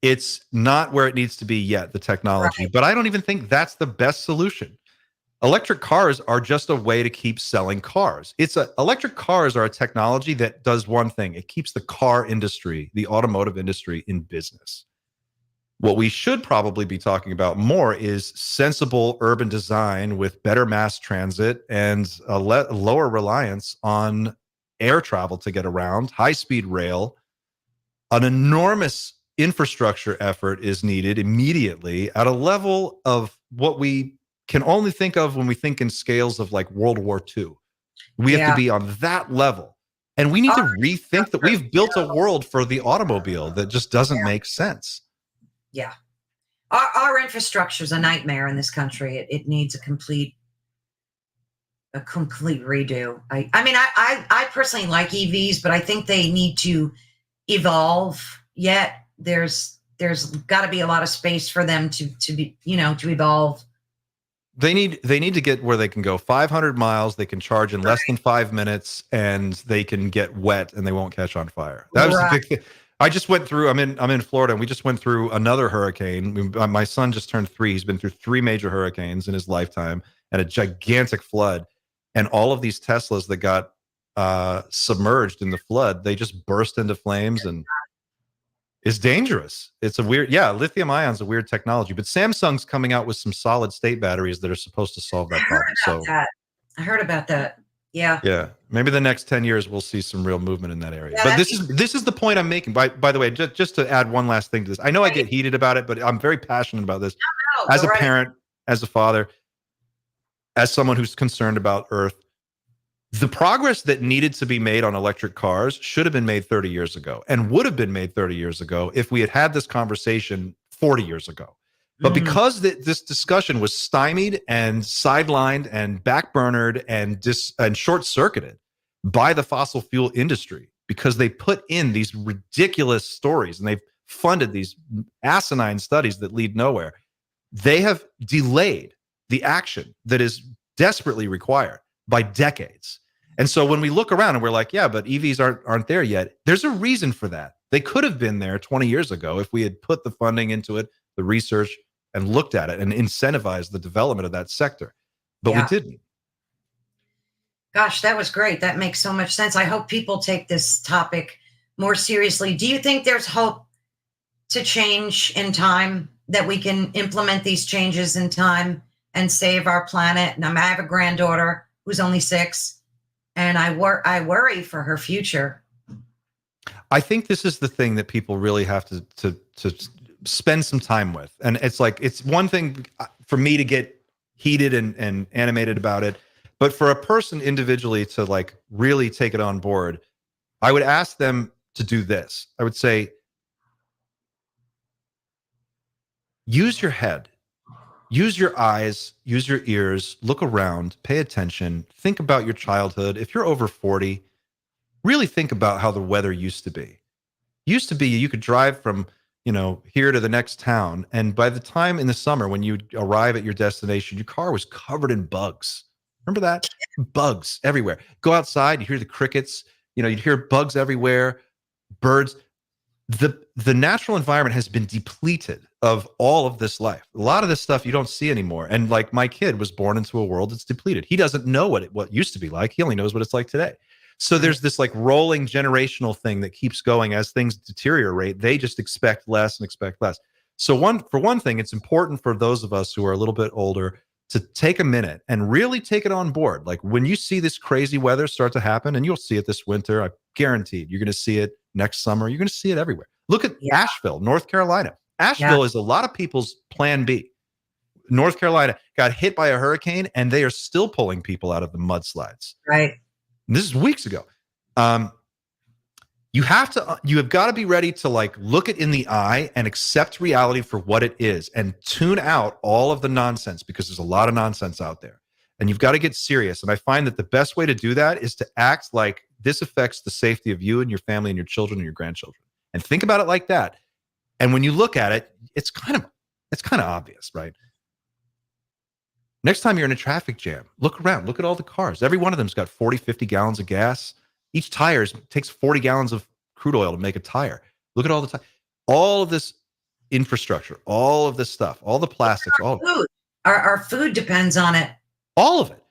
It's not where it needs to be yet, the technology, but I don't even think that's the best solution. Electric cars are just a way to keep selling cars. Electric cars are a technology that does one thing. It keeps the car industry, the automotive industry, in business. What we should probably be talking about more is sensible urban design with better mass transit and a lower reliance on air travel to get around, high-speed rail. An enormous infrastructure effort is needed immediately at a level of what we can only think of when we think in scales of like World War II. We have to be on that level. And we need to rethink that we've built a world for the automobile that just doesn't make sense. Yeah. Our infrastructure is a nightmare in this country. It needs a complete redo. I personally like EVs, but I think they need to evolve yet. There's got to be a lot of space for them to be, to evolve. They need to get where they can go 500 miles, they can charge in less than 5 minutes, and they can get wet and they won't catch on fire. That was the big thing. I just went through, I'm in Florida, and we just went through another hurricane. My son just turned 3. He's been through 3 major hurricanes in his lifetime and a gigantic flood. And all of these Teslas that got submerged in the flood, they just burst into flames, and it's dangerous. It's a weird, lithium ion is a weird technology, but Samsung's coming out with some solid state batteries that are supposed to solve that problem. I heard about that. Yeah. Yeah. Maybe the next 10 years we'll see some real movement in that area. But this is the point I'm making. By the way, just to add one last thing to this. I know I get heated about it, but I'm very passionate about this. As a parent, as a father, as someone who's concerned about Earth, the progress that needed to be made on electric cars should have been made 30 years ago, and would have been made 30 years ago if we had this conversation 40 years ago. But because this discussion was stymied and sidelined and backburnered and short-circuited by the fossil fuel industry, because they put in these ridiculous stories and they've funded these asinine studies that lead nowhere, they have delayed the action that is desperately required by decades. And so when we look around and we're like, yeah, but EVs aren't there yet, there's a reason for that. They could have been there 20 years ago if we had put the funding into it, the research, and looked at it and incentivized the development of that sector. But we didn't. Gosh, that was great. That makes so much sense. I hope people take this topic more seriously. Do you think there's hope to change in time, that we can implement these changes in time and save our planet? And I have a granddaughter who's only 6, and I worry for her future. I think this is the thing that people really have to spend some time with. And it's like, it's one thing for me to get heated and animated about it, but for a person individually to like really take it on board, I would ask them to do this. I would say, use your head. use your eyes, use your ears, look around, pay attention, think about your childhood. If you're over 40, really think about how the weather used to be. Used to be you could drive from, here to the next town, and by the time in the summer when you arrive at your destination, your car was covered in bugs. Remember that? Bugs everywhere. Go outside, you hear the crickets, you'd hear bugs everywhere, birds. The natural environment has been depleted of all of this life. A lot of this stuff you don't see anymore. And like my kid was born into a world that's depleted. He doesn't know what used to be like. He only knows what it's like today. So there's this like rolling generational thing that keeps going as things deteriorate. They just expect less and expect less. So for one thing, it's important for those of us who are a little bit older to take a minute and really take it on board. Like when you see this crazy weather start to happen, and you'll see it this winter, I guarantee you're going to see it next summer. You're going to see it everywhere. Look at Asheville, North Carolina. Asheville is a lot of people's plan B. North Carolina got hit by a hurricane, and they are still pulling people out of the mudslides. Right. And this is weeks ago. You have got to be ready to like look it in the eye and accept reality for what it is, and tune out all of the nonsense, because there's a lot of nonsense out there, and you've got to get serious. And I find that the best way to do that is to act like this affects the safety of you and your family and your children and your grandchildren, and think about it like that. And when you look at it, it's kind of obvious, right? Next time you're in a traffic jam, look around, look at all the cars. Every one of them's got 40, 50 gallons of gas. Each tire takes 40 gallons of crude oil to make a tire. Look at all the all of this infrastructure, all of this stuff, all the plastics, all food. Our food depends on it. All of it.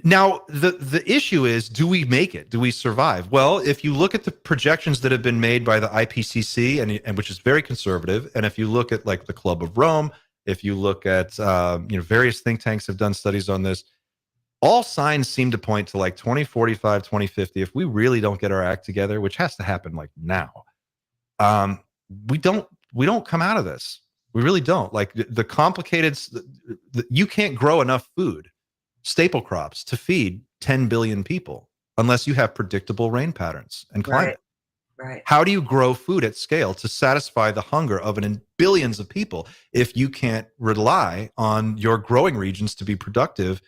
Now, the issue is, do we make it? Do we survive? Well, if you look at the projections that have been made by the IPCC, and which is very conservative, and if you look at like the Club of Rome, if you look at various think tanks have done studies on this, all signs seem to point to like 2045, 2050. If we really don't get our act together, which has to happen like now, we don't come out of this. We really don't. Like the complicated, you can't grow enough food, staple crops, to feed 10 billion people unless you have predictable rain patterns and climate. Right. How do you grow food at scale to satisfy the hunger of billions of people if you can't rely on your growing regions to be productive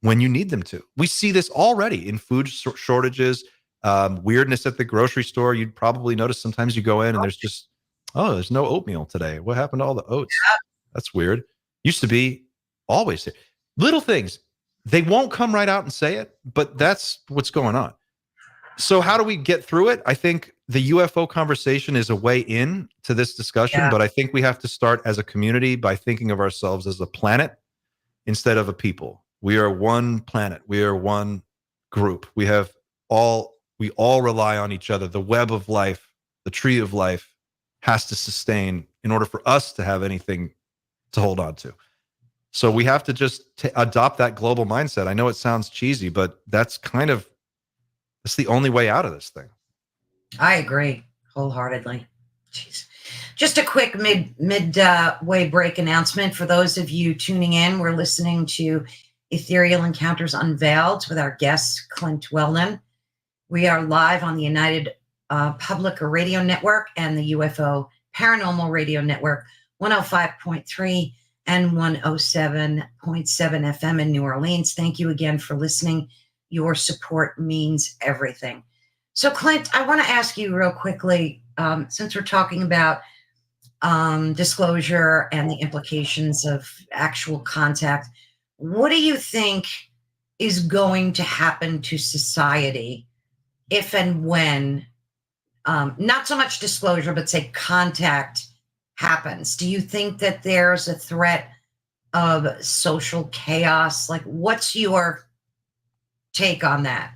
when you need them to? We see this already in food shortages, weirdness at the grocery store. You'd probably notice sometimes you go in and there's just, there's no oatmeal today. What happened to all the oats? Yeah. That's weird. Used to be always there. Little things. They won't come right out and say it, but that's what's going on. So how do we get through it? I think the UFO conversation is a way in to this discussion, but I think we have to start as a community by thinking of ourselves as a planet instead of a people. We are one planet. We are one group. We all rely on each other. The web of life, the tree of life has to sustain in order for us to have anything to hold on to. So we have to just adopt that global mindset. I know it sounds cheesy, but that's the only way out of this thing. I agree wholeheartedly. Jeez. Just a quick midway break announcement for those of you tuning in. We're listening to Ethereal Encounters Unveiled with our guest, Clint Weldon. We are live on the United Public Radio Network and the UFO Paranormal Radio Network, 105.3 and 107.7 FM in New Orleans. Thank you again for listening. Your support means everything. So, Clint, I want to ask you real quickly, since we're talking about disclosure and the implications of actual contact, what do you think is going to happen to society if and when, not so much disclosure, but say contact happens? Do you think that there's a threat of social chaos? Like, what's your take on that?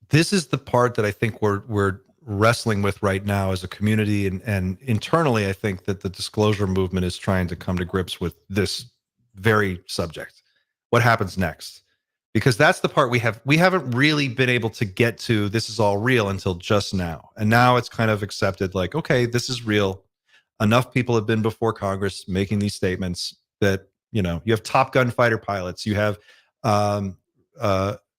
This is the part that I think we're wrestling with right now as a community, and internally, I think that the disclosure movement is trying to come to grips with this very subject. What happens next? Because that's the part we haven't really been able to get to. This is all real until just now, and now it's kind of accepted. Like, okay, this is real. Enough people have been before Congress making these statements that you have Top Gun fighter pilots. You have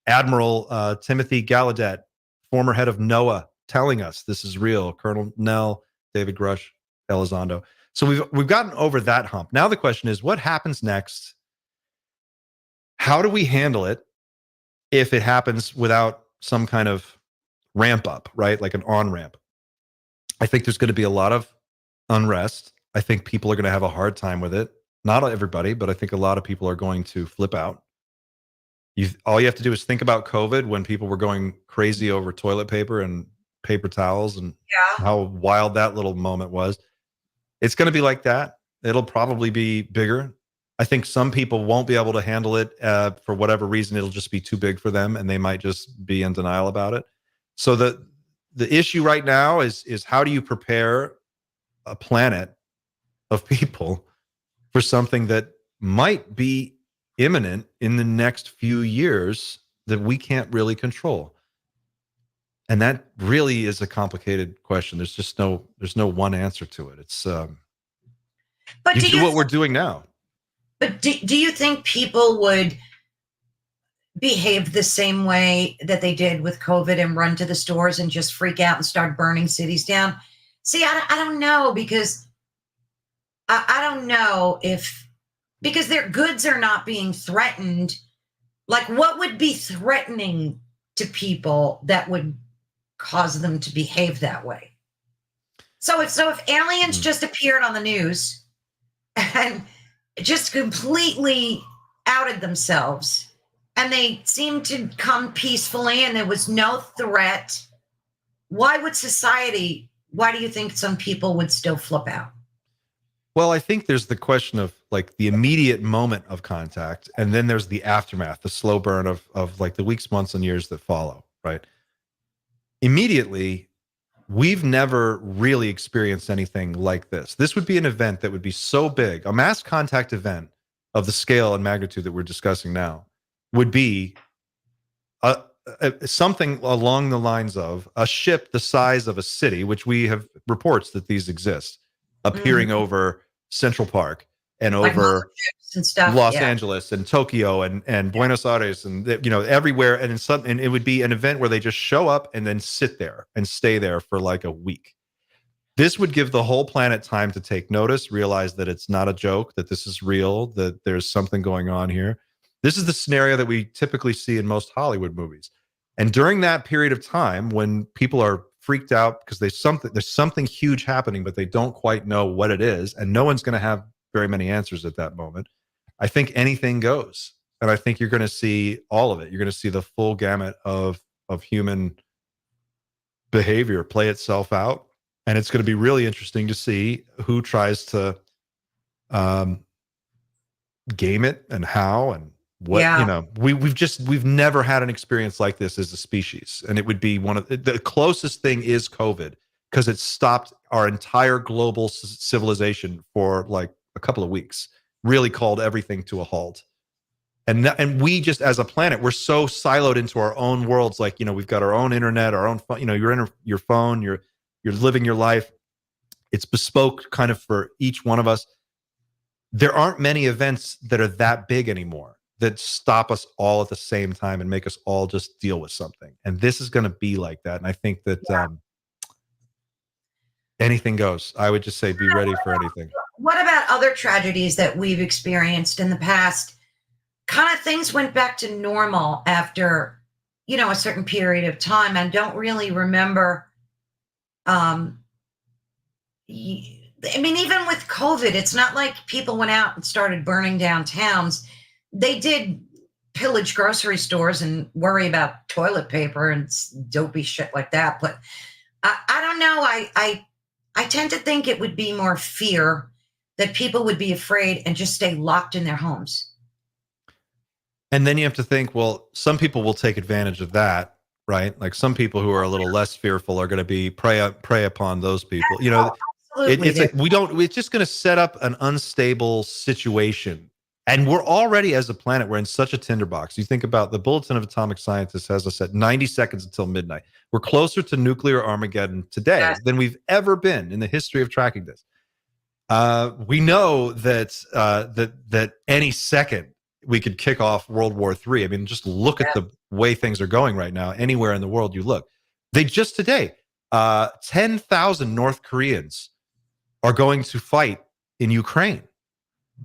Admiral Timothy Gallaudet, former head of NOAA, telling us this is real. Colonel Nell, David Grush, Elizondo. So we've gotten over that hump. Now the question is, what happens next? How do we handle it if it happens without some kind of ramp up, right? Like an on ramp. I think there's going to be a lot of unrest. I think people are going to have a hard time with it. Not everybody, but I think a lot of people are going to flip out. All you have to do is think about COVID, when people were going crazy over toilet paper and paper towels, and how wild that little moment was. It's going to be like that. It'll probably be bigger. I think some people won't be able to handle it for whatever reason. It'll just be too big for them, and they might just be in denial about it. So the issue right now is how do you prepare a planet of people for something that might be imminent in the next few years that we can't really control? And that really is a complicated question. There's no one answer to it. It's but you do what we're doing now. But do you think people would behave the same way that they did with COVID and run to the stores and just freak out and start burning cities down? See, I don't know, because I don't know because their goods are not being threatened. Like, what would be threatening to people that would cause them to behave that way? So if aliens just appeared on the news and just completely outed themselves, and they seemed to come peacefully and there was no threat, why do you think some people would still flip out? Well, I think there's the question of like the immediate moment of contact, and then there's the aftermath, the slow burn of like the weeks, months, and years that follow, right? Immediately, we've never really experienced anything like this. This would be an event that would be so big. A mass contact event of the scale and magnitude that we're discussing now would be something along the lines of a ship the size of a city, which we have reports that these exist, appearing over Central Park and over and stuff, Los Angeles and Tokyo and Buenos Aires and everywhere. And it would be an event where they just show up and then sit there and stay there for like a week. This would give the whole planet time to take notice, realize that it's not a joke, that this is real, that there's something going on here. This is the scenario that we typically see in most Hollywood movies. And during that period of time, when people are freaked out because there's something huge happening, but they don't quite know what it is, and no one's going to have very many answers at that moment, I think anything goes. And I think you're going to see all of it. You're going to see the full gamut of human behavior play itself out. And it's going to be really interesting to see who tries to game it and how and what. We've never had an experience like this as a species. And it would be one of the closest thing is COVID, because it stopped our entire global civilization for like a couple of weeks, really called everything to a halt. And we just, as a planet, we're so siloed into our own worlds. Like, we've got our own internet, our own phone, you're in your phone, you're living your life. It's bespoke kind of for each one of us. There aren't many events that are that big anymore that stop us all at the same time and make us all just deal with something. And this is going to be like that. And I think that anything goes. I would just say be ready for anything. What about other tragedies that we've experienced in the past? Kind of things went back to normal after, a certain period of time. I don't really remember. Even with COVID, it's not like people went out and started burning down towns. They did pillage grocery stores and worry about toilet paper and dopey shit like that. But I don't know. I tend to think it would be more fear, that people would be afraid and just stay locked in their homes. And then you have to think, well, some people will take advantage of that, right? Like some people who are a little less fearful are going to be prey upon those people. It's just going to set up an unstable situation. And we're already, as a planet, we're in such a tinderbox. You think about the Bulletin of Atomic Scientists has us at 90 seconds until midnight. We're closer to nuclear Armageddon today than we've ever been in the history of tracking this. We know that any second we could kick off World War III. I mean, just look at the way things are going right now. Anywhere in the world you look, they just today, 10,000 North Koreans are going to fight in Ukraine.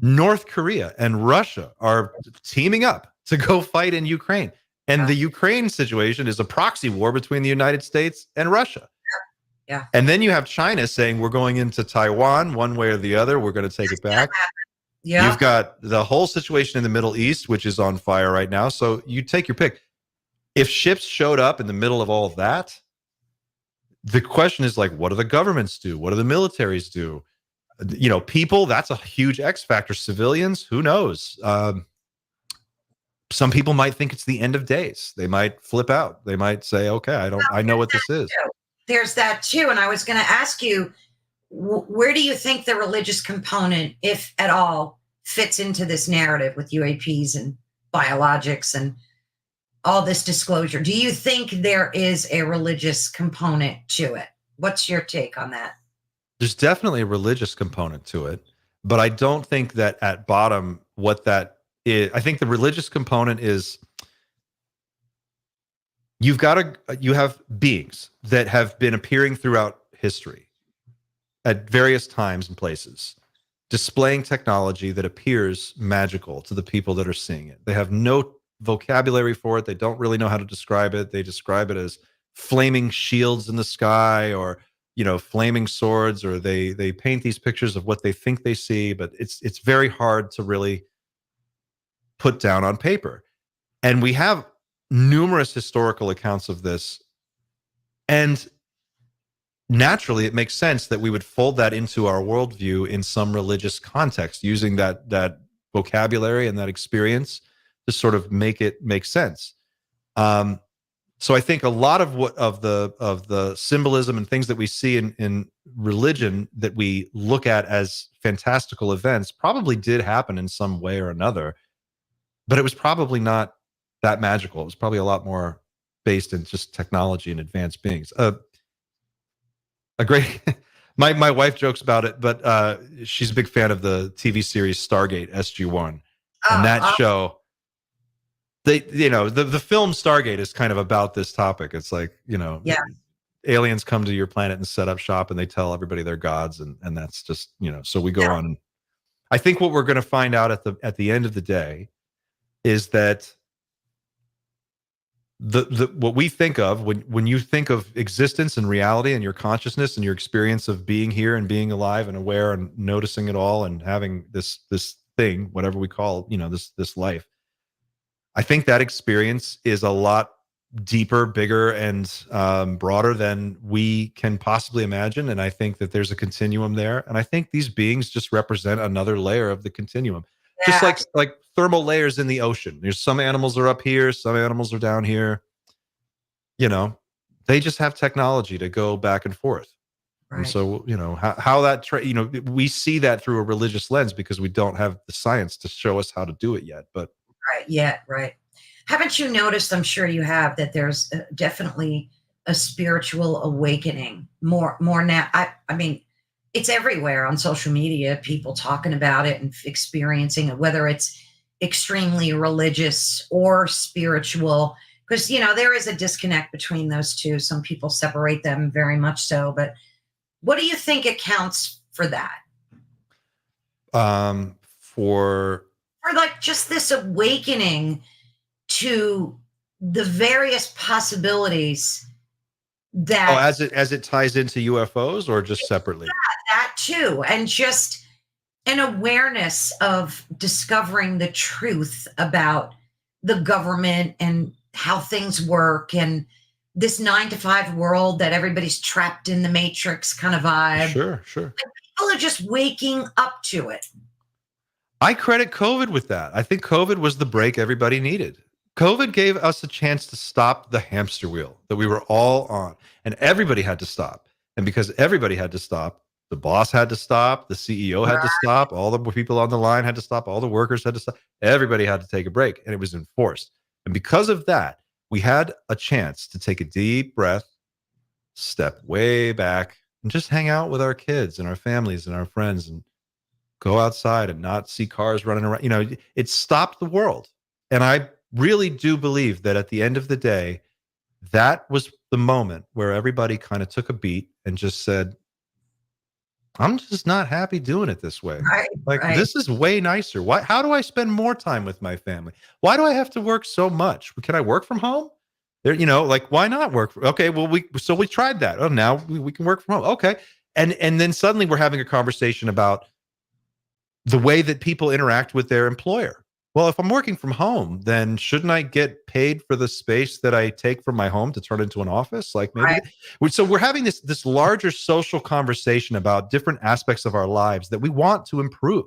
North Korea and Russia are teaming up to go fight in Ukraine. And the Ukraine situation is a proxy war between the United States and Russia. Yeah. And then you have China saying we're going into Taiwan one way or the other. We're going to take it back. Yeah. You've got the whole situation in the Middle East, which is on fire right now. So you take your pick. If ships showed up in the middle of all of that, the question is like, what do the governments do? What do the militaries do? People, that's a huge X factor. Civilians, who knows? Some people might think it's the end of days. They might flip out. They might say, okay, I know what this is. There's that too. And I was going to ask you, where do you think the religious component, if at all, fits into this narrative with UAPs and biologics and all this disclosure? Do you think there is a religious component to it? What's your take on that? There's definitely a religious component to it, but I don't think that at bottom what that is. I think the religious component is you have beings that have been appearing throughout history at various times and places, displaying technology that appears magical to the people that are seeing it. They have no vocabulary for it. They don't really know how to describe it. They describe it as flaming shields in the sky, or flaming swords, or they paint these pictures of what they think they see, but it's very hard to really put down on paper. And we have numerous historical accounts of this, and naturally it makes sense that we would fold that into our worldview in some religious context, using that vocabulary and that experience to sort of make it make sense. So I think a lot of the symbolism and things that we see in religion that we look at as fantastical events probably did happen in some way or another, but it was probably not that magical. It was probably a lot more based in just technology and advanced beings. A great my wife jokes about it, but she's a big fan of the TV series Stargate SG-1, and that show. The film Stargate is kind of about this topic. It's like, aliens come to your planet and set up shop, and they tell everybody they're gods, and that's just, so we go on. And I think what we're going to find out at the end of the day is that the what we think of when you think of existence and reality and your consciousness and your experience of being here and being alive and aware and noticing it all and having this thing, whatever we call, this life. I think that experience is a lot deeper, bigger, and broader than we can possibly imagine. And I think that there's a continuum there. And I think these beings just represent another layer of the continuum. Yeah. Just like thermal layers in the ocean. There's some animals are up here, some animals are down here. They just have technology to go back and forth. Right. And so, how that, we see that through a religious lens because we don't have the science to show us how to do it yet. But right. Haven't you noticed, I'm sure you have, that there's definitely a spiritual awakening more now? I mean, it's everywhere on social media, people talking about it and experiencing it, whether it's extremely religious or spiritual, because, there is a disconnect between those two. Some people separate them very much so, but what do you think accounts for that? For like just this awakening to the various possibilities that as it ties into UFOs, or just separately? Yeah, that too. And just an awareness of discovering the truth about the government and how things work, and this 9-to-5 world that everybody's trapped in the matrix kind of vibe. Sure. Like, people are just waking up to it. I credit COVID with that. I think COVID was the break everybody needed. COVID gave us a chance to stop the hamster wheel that we were all on, and everybody had to stop. And because everybody had to stop, the boss had to stop, the CEO had to stop, all the people on the line had to stop, all the workers had to stop. Everybody had to take a break, and it was enforced. And because of that, we had a chance to take a deep breath, step way back, and just hang out with our kids and our families and our friends, and go outside and not see cars running around. It stopped the world. And I really do believe that at the end of the day, that was the moment where everybody kind of took a beat and just said, I'm just not happy doing it this way. Right, Like, right. this is way nicer. Why? How do I spend more time with my family? Why do I have to work so much? Can I work from home? There, like, why not work? Okay, well, we tried that. Oh, now we can work from home. Okay, and then suddenly we're having a conversation about the way that people interact with their employer. Well, if I'm working from home, then shouldn't I get paid for the space that I take from my home to turn into an office? Like, maybe. Right. So we're having this larger social conversation about different aspects of our lives that we want to improve.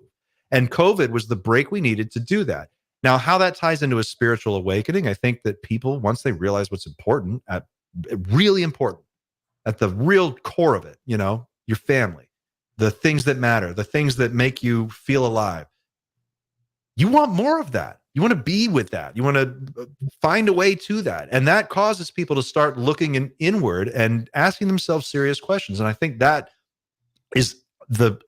And COVID was the break we needed to do that. Now, how that ties into a spiritual awakening, I think that people, once they realize what's important, really important, at the real core of it, your family, the things that matter, the things that make you feel alive. You want more of that. You want to be with that. You want to find a way to that. And that causes people to start looking inward and asking themselves serious questions. And I think that is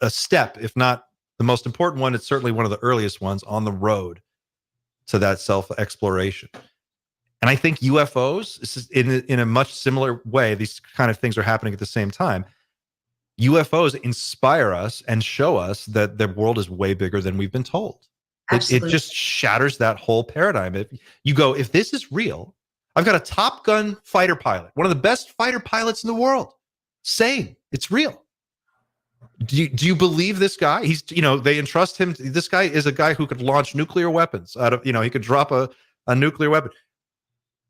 a step, if not the most important one. It's certainly one of the earliest ones on the road to that self-exploration. And I think UFOs, this is in a much similar way, these kind of things are happening at the same time. UFOs inspire us and show us that the world is way bigger than we've been told. It just shatters that whole paradigm. If you go, if this is real, I've got a Top Gun fighter pilot, one of the best fighter pilots in the world, saying it's real. Do you believe this guy? He's, they entrust him. This guy is a guy who could launch nuclear weapons out of, he could drop a nuclear weapon.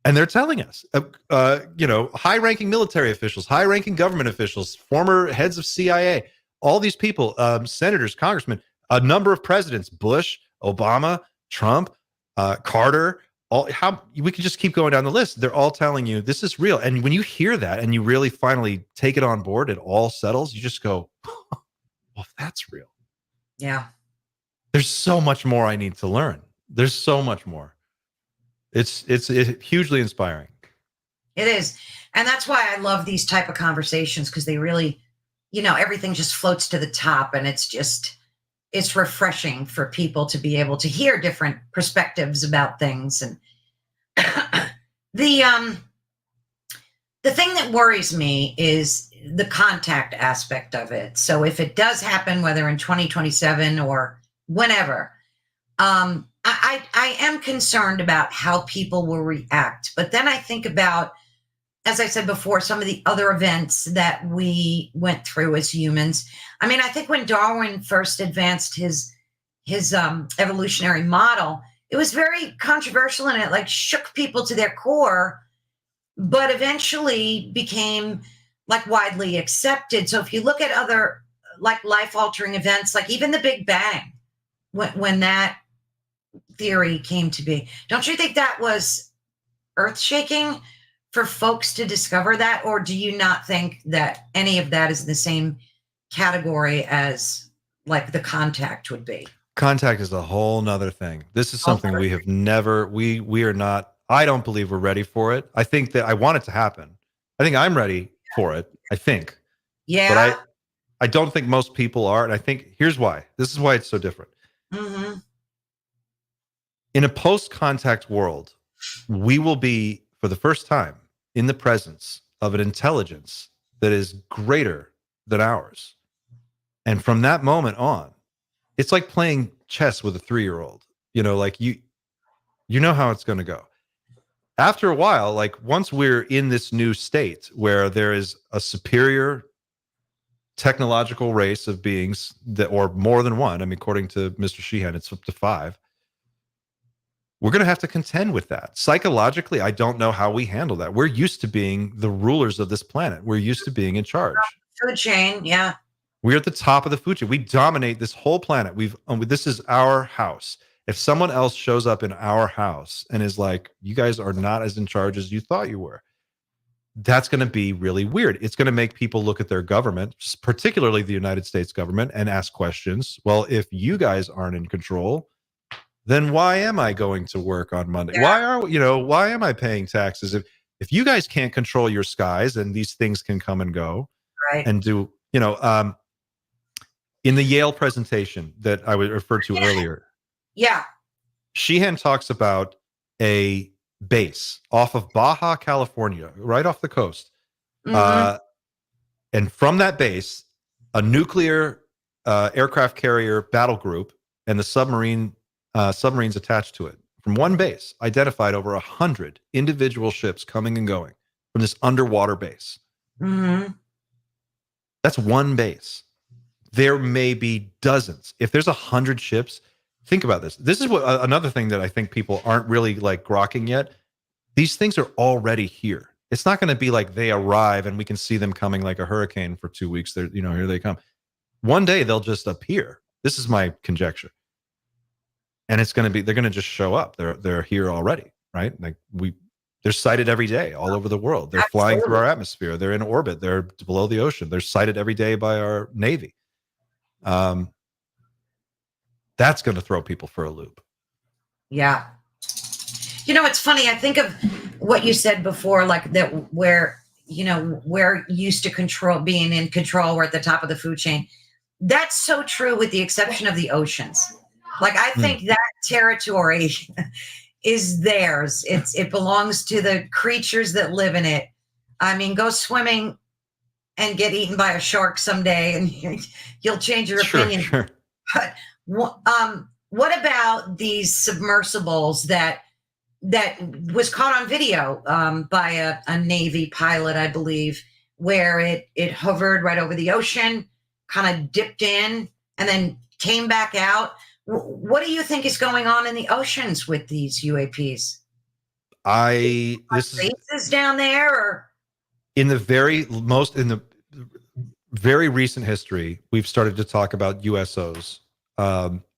And they're telling us, high-ranking military officials, high-ranking government officials, former heads of CIA, all these people, senators, congressmen, a number of presidents, Bush, Obama, Trump, Carter, we could just keep going down the list. They're all telling you this is real. And when you hear that and you really finally take it on board, it all settles. You just go, well, if that's real. Yeah. There's so much more I need to learn. There's so much more. It's hugely inspiring. It is. And that's why I love these type of conversations, because they really, everything just floats to the top, and it's refreshing for people to be able to hear different perspectives about things. And the thing that worries me is the contact aspect of it. So if it does happen, whether in 2027 or whenever, I am concerned about how people will react. But then I think about, as I said before, some of the other events that we went through as humans. I mean, I think when Darwin first advanced his evolutionary model, it was very controversial, and it shook people to their core, but eventually became widely accepted. So if you look at other life-altering events, like even the Big Bang, when that theory came to be, don't you think that was earth-shaking for folks to discover that? Or do you not think that any of that is in the same category as the contact would be? Contact is a whole nother thing. This is something we have never, we are not, I don't believe we're ready for it. I think that I want it to happen. I think I'm ready for it. I think. Yeah. But I don't think most people are. And I think here's why. This is why it's so different. Mm-hmm. In a post-contact world, we will be, for the first time, in the presence of an intelligence that is greater than ours. And from that moment on, it's like playing chess with a 3-year-old. You know how it's going to go. After a while, once we're in this new state where there is a superior technological race of beings or more than one, I mean, according to Mr. Sheehan, it's up to 5. We're going to have to contend with that. Psychologically, I don't know how we handle that. We're used to being the rulers of this planet. We're used to being in charge. Food chain, yeah. We're at the top of the food chain. We dominate this whole planet. This is our house. If someone else shows up in our house and is like, you guys are not as in charge as you thought you were, that's going to be really weird. It's going to make people look at their government, particularly the United States government, and ask questions. Well, if you guys aren't in control, then why am I going to work on Monday? Yeah. Why am I paying taxes? If you guys can't control your skies and these things can come and go, right, and do, in the Yale presentation that I would refer to earlier. Yeah. Sheehan talks about a base off of Baja, California, right off the coast. Mm-hmm. And from that base, a nuclear aircraft carrier battle group and the submarines attached to it. From one base, identified over 100 individual ships coming and going from this underwater base. Mm-hmm. That's one base. There may be dozens. If there's 100 ships, think about this. This is what another thing that I think people aren't really like grokking yet. These things are already here. It's not going to be like they arrive and we can see them coming like a hurricane for 2 weeks. They're, here they come. One day they'll just appear. This is my conjecture. And it's going to be, they're going to just show up. They're here already, right? Like they're sighted every day all over the world. They're flying through our atmosphere. They're in orbit. They're below the ocean. They're sighted every day by our Navy. That's going to throw people for a loop. Yeah. It's funny. I think of what you said before, like that where, we're used to being in control. We're at the top of the food chain. That's so true with the exception of the oceans. Like, I think that territory is theirs. It belongs to the creatures that live in it. I mean, go swimming and get eaten by a shark someday and you'll change your opinion. Sure. But what about these submersibles that was caught on video by a Navy pilot, I believe, where it hovered right over the ocean, kind of dipped in and then came back out? What do you think is going on in the oceans with these UAPs? This is down there, or in the very recent history, we've started to talk about USOs,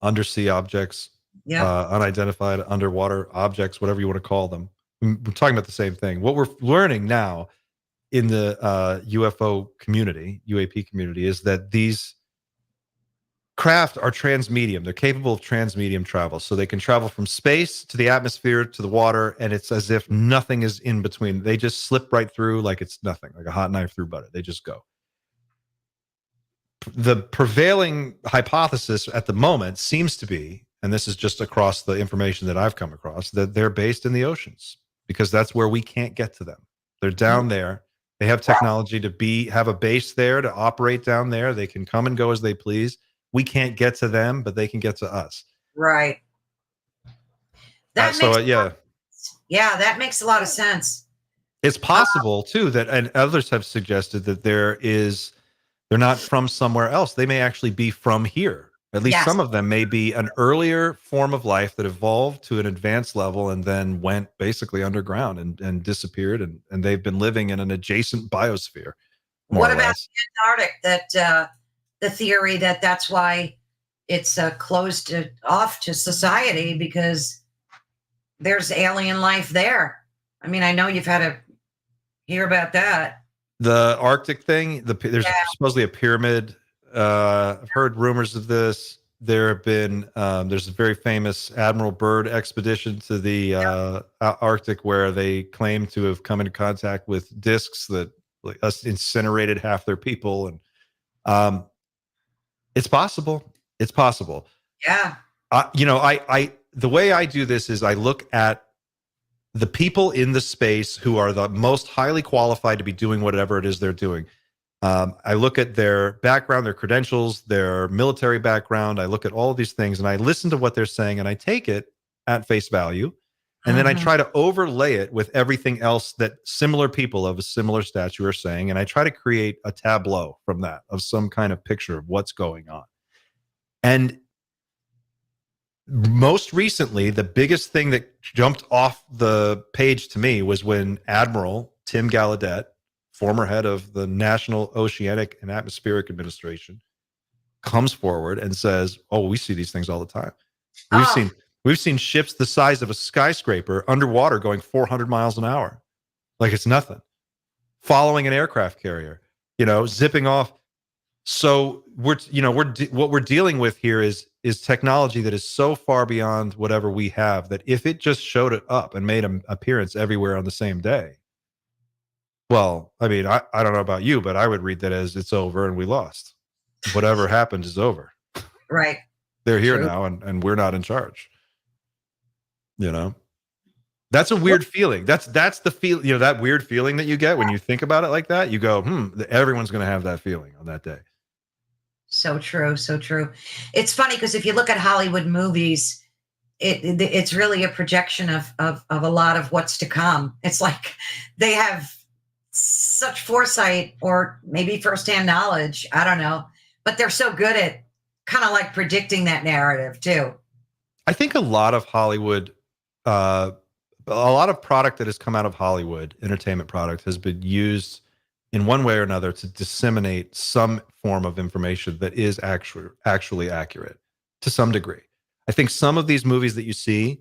undersea objects, unidentified underwater objects, whatever you want to call them. We're talking about the same thing. What we're learning now in the UFO community, UAP community, is that these craft are transmedium. They're capable of transmedium travel. So they can travel from space to the atmosphere to the water, and it's as if nothing is in between. They just slip right through like it's nothing, like a hot knife through butter. They just go. The prevailing hypothesis at the moment seems to be, and this is just across the information that I've come across, that they're based in the oceans because that's where we can't get to them. They're down there. They have technology to have a base there, to operate down there. They can come and go as they please. We can't get to them, but they can get to us. Right. That makes a lot of sense. It's possible too that, and others have suggested that they're not from somewhere else. They may actually be from here. At least some of them may be an earlier form of life that evolved to an advanced level and then went basically underground and disappeared. And they've been living in an adjacent biosphere. What about the Antarctic? That the theory that's why it's closed off to society, because there's alien life there. I mean, I know you've had to hear about that. The Arctic thing, there's supposedly a pyramid. I've heard rumors of this. There have been, there's a very famous Admiral Byrd expedition to the Arctic where they claim to have come into contact with discs that incinerated half their people. And it's possible. It's possible. Yeah. The way I do this is I look at the people in the space who are the most highly qualified to be doing whatever it is they're doing. I look at their background, their credentials, their military background. I look at all of these things and I listen to what they're saying and I take it at face value. And then I try to overlay it with everything else that similar people of a similar stature are saying. And I try to create a tableau from that, of some kind of picture of what's going on. And most recently, the biggest thing that jumped off the page to me was when Admiral Tim Gallaudet, former head of the National Oceanic and Atmospheric Administration, comes forward and says, "Oh, we see these things all the time. We've seen ships the size of a skyscraper underwater going 400 miles an hour, like it's nothing, following an aircraft carrier, zipping off." So what we're dealing with here is technology that is so far beyond whatever we have that if it just showed it up and made an appearance everywhere on the same day, well, I mean, I don't know about you, but I would read that as it's over and we lost. Whatever happened is over. Right. They're here now and we're not in charge. That's a weird feeling. That's the feel, that weird feeling that you get when you think about it like that. You go, everyone's going to have that feeling on that day. So true, so true. It's funny because if you look at Hollywood movies, it's really a projection of a lot of what's to come. It's like they have such foresight or maybe firsthand knowledge. I don't know, but they're so good at kind of like predicting that narrative too. I think a lot of Hollywood, a lot of product that has come out of Hollywood, entertainment product, has been used in one way or another to disseminate some form of information that is actually accurate to some degree. I think some of these movies that you see,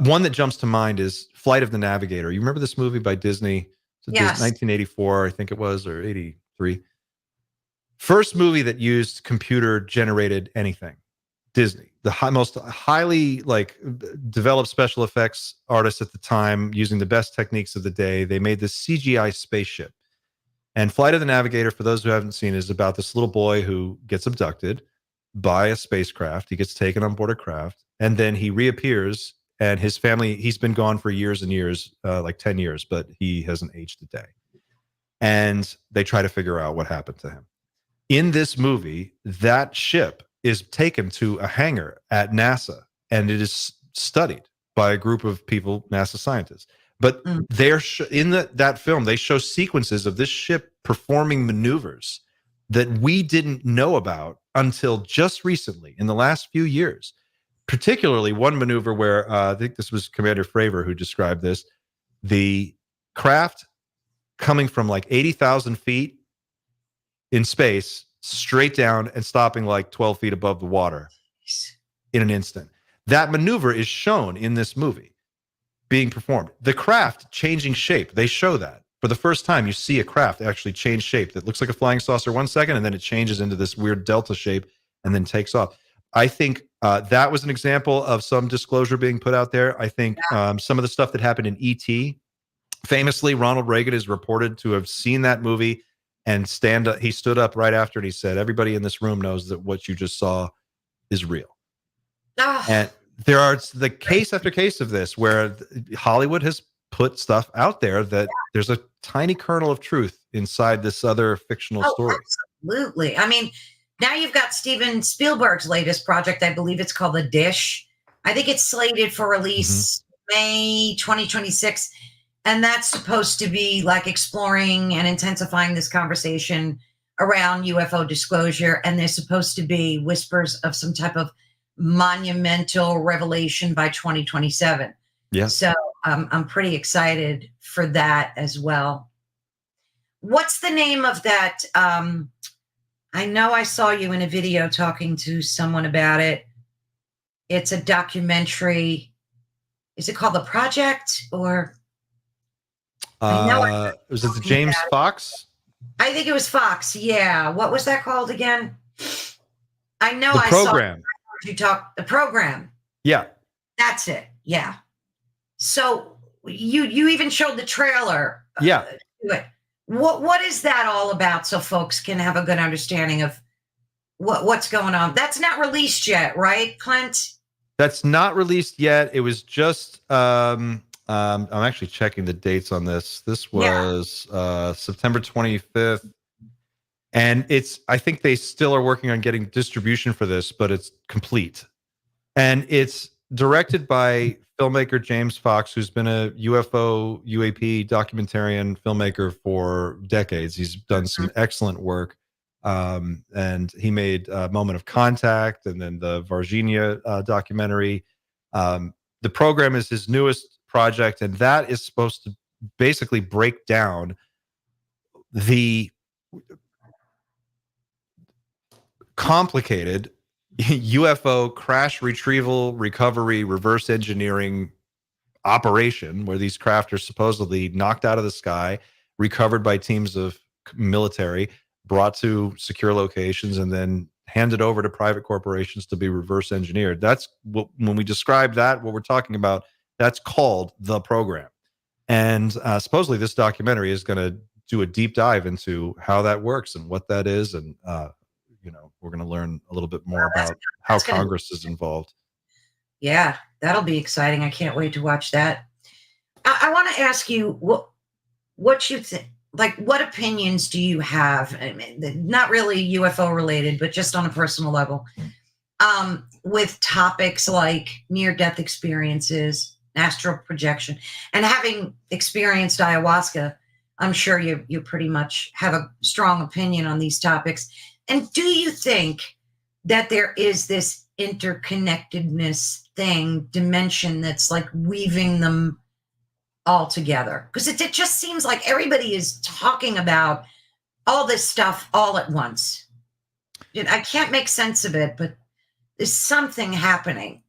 one that jumps to mind is Flight of the Navigator. You remember this movie by Disney? Yes. 1984, I think it was, or 83. First movie that used computer generated anything. Disney, the most highly like developed special effects artists at the time, using the best techniques of the day. They made this CGI spaceship. And Flight of the Navigator, for those who haven't seen, is about this little boy who gets abducted by a spacecraft. He gets taken on board a craft, and then he reappears. And his family, he's been gone for years and years, like 10 years, but he hasn't aged a day. And they try to figure out what happened to him. In this movie, that ship is taken to a hangar at NASA, and it is studied by a group of people, NASA scientists. But they're in that film, they show sequences of this ship performing maneuvers that we didn't know about until just recently, in the last few years. Particularly one maneuver where I think this was Commander Fravor who described this. The craft coming from like 80,000 feet in space straight down and stopping like 12 feet above the water in an instant. That maneuver is shown in this movie being performed. The craft changing shape, they show that. For the first time, you see a craft actually change shape that looks like a flying saucer 1 second, and then it changes into this weird delta shape and then takes off. I think that was an example of some disclosure being put out there. I think some of the stuff that happened in E.T., famously, Ronald Reagan is reported to have seen that movie and he stood up right after and he said, everybody in this room knows that what you just saw is real. And there are the case after case of this where Hollywood has put stuff out there that there's a tiny kernel of truth inside this other fictional story. Absolutely. I mean, now you've got Steven Spielberg's latest project. I believe it's called The Dish. I think it's slated for release May 2026. And that's supposed to be like exploring and intensifying this conversation around UFO disclosure. And there's supposed to be whispers of some type of monumental revelation by 2027. Yeah. So I'm pretty excited for that as well. What's the name of that? I know I saw you in a video talking to someone about it. It's a documentary. Is it called The Project or? Was it the James Fox? I think it was Fox. Yeah. What was that called again? I know The I Program. saw you talk. The Program. Yeah. That's it. Yeah. So you even showed the trailer. Yeah. What is that all about, so folks can have a good understanding of what's going on? That's not released yet, right, Clint? That's not released yet. It was just I'm actually checking the dates on this. This was September 25th. And I think they still are working on getting distribution for this, but it's complete. And it's directed by filmmaker James Fox, who's been a UFO, UAP documentarian filmmaker for decades. He's done some excellent work. And he made Moment of Contact and then the Varginha documentary. The Program is his newest project, and that is supposed to basically break down the complicated UFO crash retrieval, recovery, reverse engineering operation where these craft are supposedly knocked out of the sky, recovered by teams of military, brought to secure locations, and then handed over to private corporations to be reverse engineered. That's what, when we describe that, what we're talking about, that's called The Program. And supposedly this documentary is going to do a deep dive into how that works and what that is. And, we're going to learn a little bit more about how Congress is involved. Yeah, that'll be exciting. I can't wait to watch that. I want to ask you what you think. like, what opinions do you have? I mean, not really UFO related, but just on a personal level, with topics like near-death experiences, astral projection, and having experienced ayahuasca, I'm sure you pretty much have a strong opinion on these topics. And do you think that there is this interconnectedness dimension that's like weaving them all together? Because it just seems like everybody is talking about all this stuff all at once. I can't make sense of it, but there's something happening.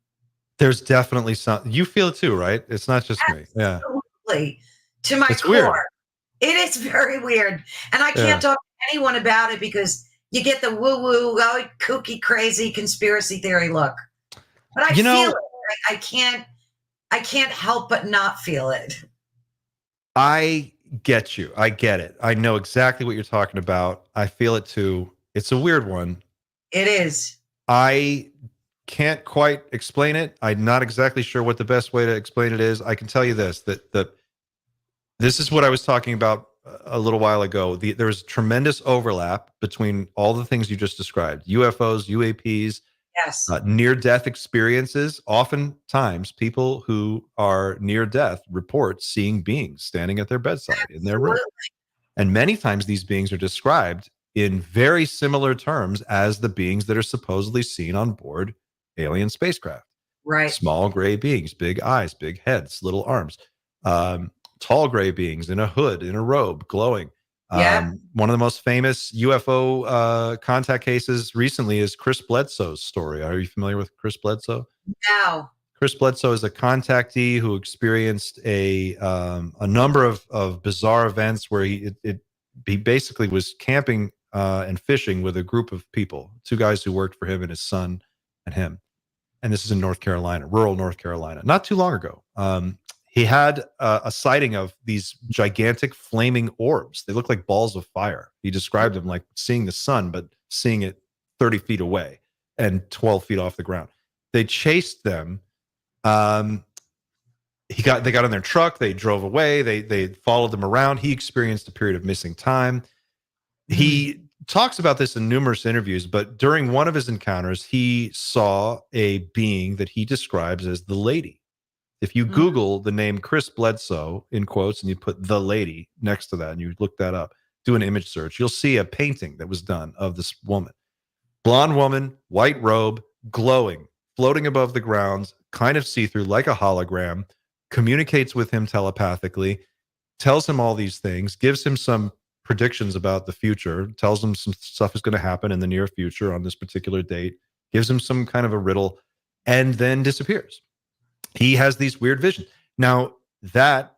There's definitely some. You feel it too, right? It's not just me. Yeah, Absolutely. To my it's core. weird. It is very weird. And I can't Yeah. talk to anyone about it because you get the woo-woo, oh, kooky, crazy conspiracy theory look. But I You feel know, it. I can't help but not feel it. I get you. I get it. I know exactly what you're talking about. I feel it too. It's a weird one. It is. I can't quite explain it. I'm not exactly sure what the best way to explain it is. I can tell you this, that this is what I was talking about a little while ago. There's tremendous overlap between all the things you just described: UFOs, UAPs, Yes. near death experiences. Oftentimes, people who are near death report seeing beings standing at their bedside in their room. Absolutely. And many times these beings are described in very similar terms as the beings that are supposedly seen on board alien spacecraft. Right. Small gray beings, big eyes, big heads, little arms. Um, Tall gray beings in a hood, in a robe, glowing. Yeah. One of the most famous UFO contact cases recently is Chris Bledsoe's story. Are you familiar with Chris Bledsoe? Now. Chris Bledsoe is a contactee who experienced a number of bizarre events where he basically was camping and fishing with a group of people, two guys who worked for him and his son and him. And this is in North Carolina, rural North Carolina, not too long ago. He had a sighting of these gigantic flaming orbs. They look like balls of fire. He described them like seeing the sun, but seeing it 30 feet away and 12 feet off the ground. They chased them. They got in their truck. They drove away. They followed them around. He experienced a period of missing time. He talks about this in numerous interviews, but during one of his encounters, he saw a being that he describes as the lady. If you Google the name Chris Bledsoe in quotes and you put the lady next to that and you look that up, do an image search, you'll see a painting that was done of this woman. Blonde woman, white robe, glowing, floating above the ground, kind of see-through like a hologram, communicates with him telepathically, tells him all these things, gives him some predictions about the future, tells him some stuff is going to happen in the near future on this particular date, gives him some kind of a riddle, and then disappears. He has these weird visions. Now, that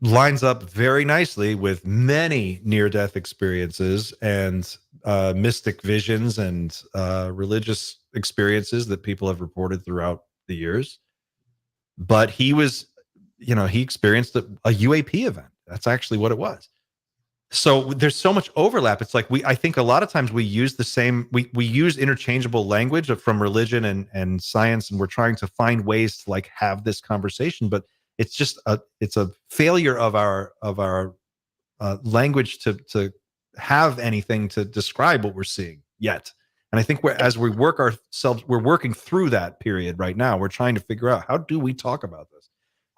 lines up very nicely with many near-death experiences and mystic visions and religious experiences that people have reported throughout the years. But he experienced a UAP event. That's actually what it was. So there's so much overlap. It's like I think a lot of times we use we use interchangeable language from religion and science, and we're trying to find ways to like have this conversation, but it's just it's a failure of our language to have anything to describe what we're seeing yet. And I think as we we're working through that period right now. We're trying to figure out, how do we talk about this?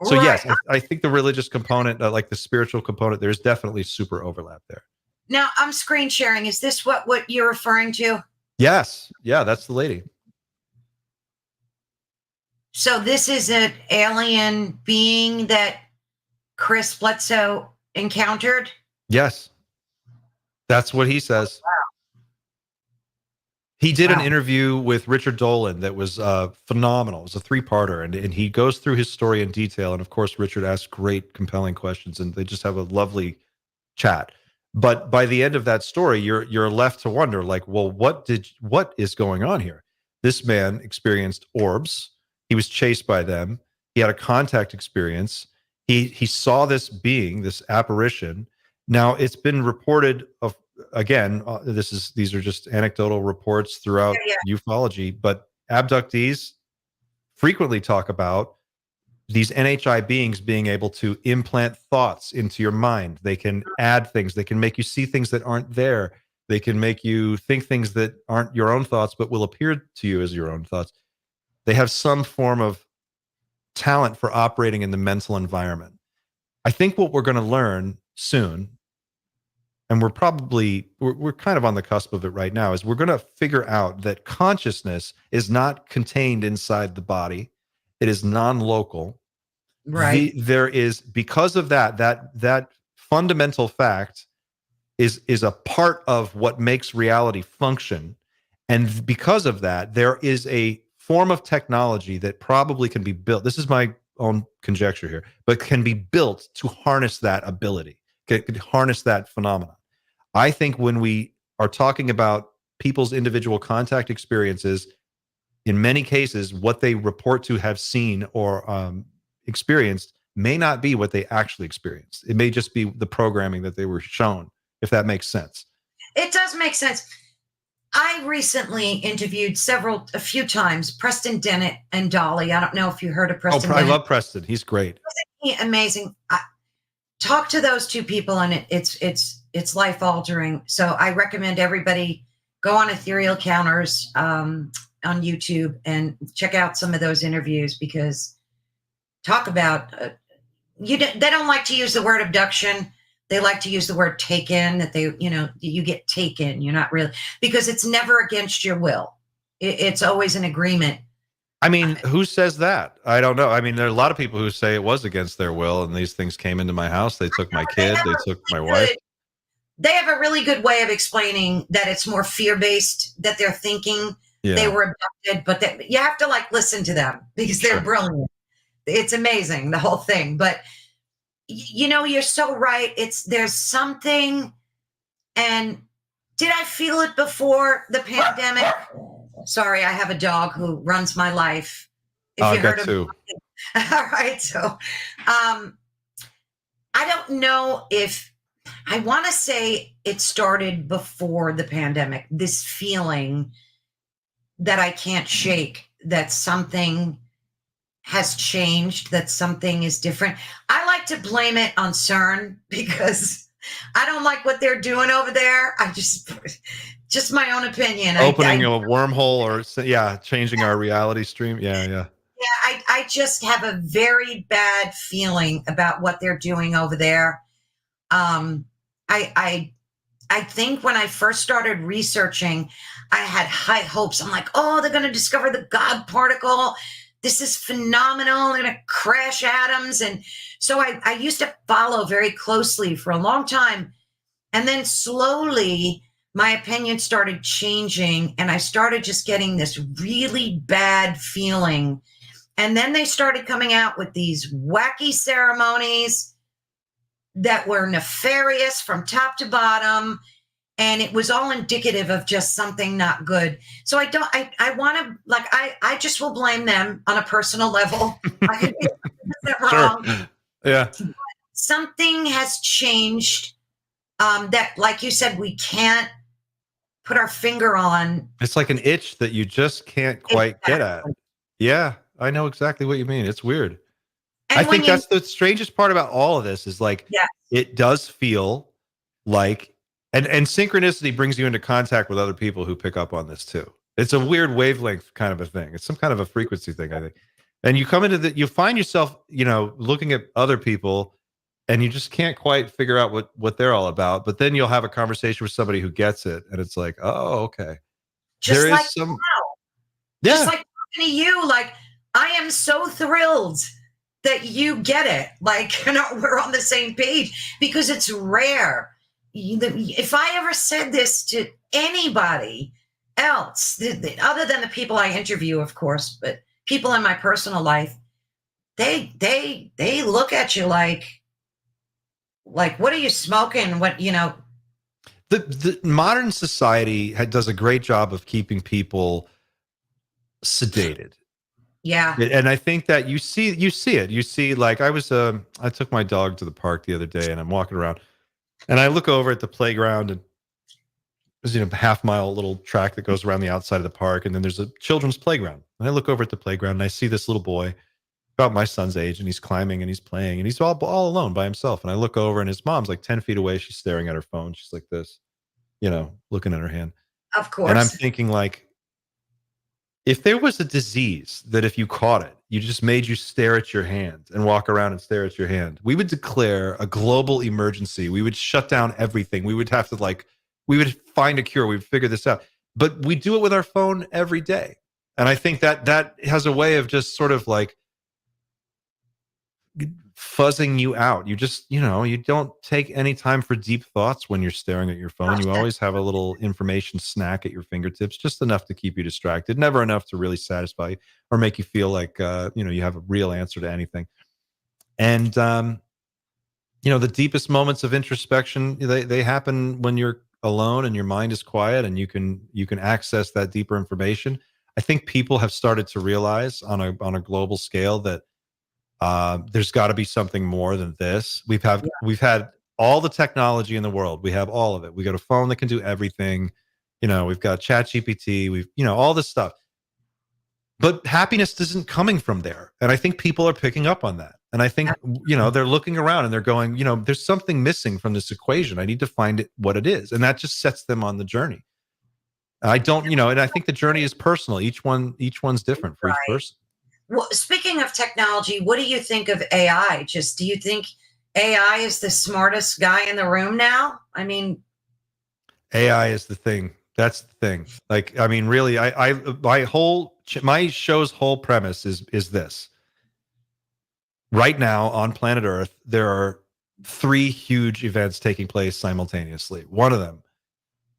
So Right. yes, I think the religious component, like the spiritual component, there's definitely super overlap there. Now I'm screen sharing. Is this what you're referring to? Yes. Yeah, that's the lady. So this is an alien being that Chris Bledsoe encountered? Yes. That's what he says. He did an interview with Richard Dolan that was phenomenal. It was a 3-parter, and he goes through his story in detail. And of course, Richard asks great, compelling questions, and they just have a lovely chat. But by the end of that story, you're left to wonder, like, well, what is going on here? This man experienced orbs. He was chased by them. He had a contact experience. He saw this being, this apparition. Now, it's been reported of, again, these are just anecdotal reports throughout ufology, but abductees frequently talk about these NHI beings being able to implant thoughts into your mind. They can add things. They can make you see things that aren't there. They can make you think things that aren't your own thoughts, but will appear to you as your own thoughts. They have some form of talent for operating in the mental environment. I think what we're going to learn soon, and we're kind of on the cusp of it right now, is we're going to figure out that consciousness is not contained inside the body. It is non-local. Right. There is, because of that fundamental fact is a part of what makes reality function. And because of that, there is a form of technology that probably can be built. This is my own conjecture here, but can be built to harness that ability, can harness that phenomenon. I think when we are talking about people's individual contact experiences, in many cases, what they report to have seen or experienced may not be what they actually experienced. It may just be the programming that they were shown, if that makes sense. It does make sense. I recently interviewed a few times, Preston Dennett and Dolly. I don't know if you heard of Preston I Dennett. love Preston. He's great. Isn't he amazing? Talk to those two people, and it's life altering. So I recommend everybody go on Ethereal Counters on YouTube and check out some of those interviews, because talk about they don't like to use the word abduction. They like to use the word taken, that you get taken. You're not really, because it's never against your will. It's always an agreement. I mean, who says that? I don't know. I mean, there are a lot of people who say it was against their will, and these things came into my house. They took my kid. They took my wife. They have a really good way of explaining that it's more fear-based, that they're thinking they were abducted, but you have to listen to them, because they're brilliant. It's amazing, the whole thing. But you're so right. There's something, and did I feel it before the pandemic? Sorry, I have a dog who runs my life. If you heard of him. All right. So I don't know if I want to say it started before the pandemic, this feeling that I can't shake, that something has changed, that something is different. I like to blame it on CERN, because I don't like what they're doing over there. I just my own opinion. Opening a wormhole, or changing our reality stream. Yeah. I just have a very bad feeling about what they're doing over there. I think when I first started researching, I had high hopes. I'm like, oh, they're going to discover the God particle. This is phenomenal. They're going to crash atoms. And so I used to follow very closely for a long time. And then slowly my opinion started changing, and I started just getting this really bad feeling. And then they started coming out with these wacky ceremonies that were nefarious from top to bottom. And it was all indicative of just something not good. So I want to, I just will blame them on a personal level. I could be wrong. Sure. Yeah. Something has changed that, like you said, we can't put our finger on. It's like an itch that you just can't quite get at. Yeah, I know exactly what you mean. It's weird. And I think that's the strangest part about all of this, is it does feel like, and synchronicity brings you into contact with other people who pick up on this too. It's a weird wavelength kind of a thing. It's some kind of a frequency thing, I think. And you come into you find yourself, looking at other people, and you just can't quite figure out what they're all about. But then you'll have a conversation with somebody who gets it, and it's like, oh, okay. Just like talking to you, I am so thrilled that you get it. We're on the same page, because it's rare. If I ever said this to anybody else, other than the people I interview, of course, but people in my personal life, they look at you like, what are you smoking? The modern society does a great job of keeping people sedated. Yeah. And I think that you see it. You see, I took my dog to the park the other day, and I'm walking around, and I look over at the playground, and there's a half-mile little track that goes around the outside of the park, and then there's a children's playground. And I look over at the playground, and I see this little boy about my son's age, and he's climbing and he's playing and he's all alone by himself. And I look over and his mom's like 10 feet away. She's staring at her phone. She's like this, looking at her hand. Of And I'm course. thinking, like, if there was a disease that if you caught it, you just made you stare at your hand and walk around and stare at your hand, we would declare a global emergency. We would shut down everything. We would have to we would find a cure. We would figure this out. But we do it with our phone every day. And I think that has a way of just sort of like fuzzing you out. You just, you don't take any time for deep thoughts when you're staring at your phone. You always have a little information snack at your fingertips, just enough to keep you distracted, never enough to really satisfy you or make you feel like, you have a real answer to anything. And, the deepest moments of introspection, they happen when you're alone and your mind is quiet and you can access that deeper information. I think people have started to realize on a global scale that there's got to be something more than this. We've had all the technology in the world. We have all of it. We got a phone that can do everything. We've got ChatGPT. We've all this stuff. But happiness isn't coming from there. And I think people are picking up on that. And I think, they're looking around and they're going, there's something missing from this equation. I need to find what it is. And that just sets them on the journey. I don't, and I think the journey is personal. Each one's different for each person. Well, speaking of technology, what do you think of AI? Do you think AI is the smartest guy in the room now? I mean, AI is the thing. That's the thing. Like, I mean, really, my show's whole premise is this. Right now on planet Earth, there are 3 huge events taking place simultaneously. One of them,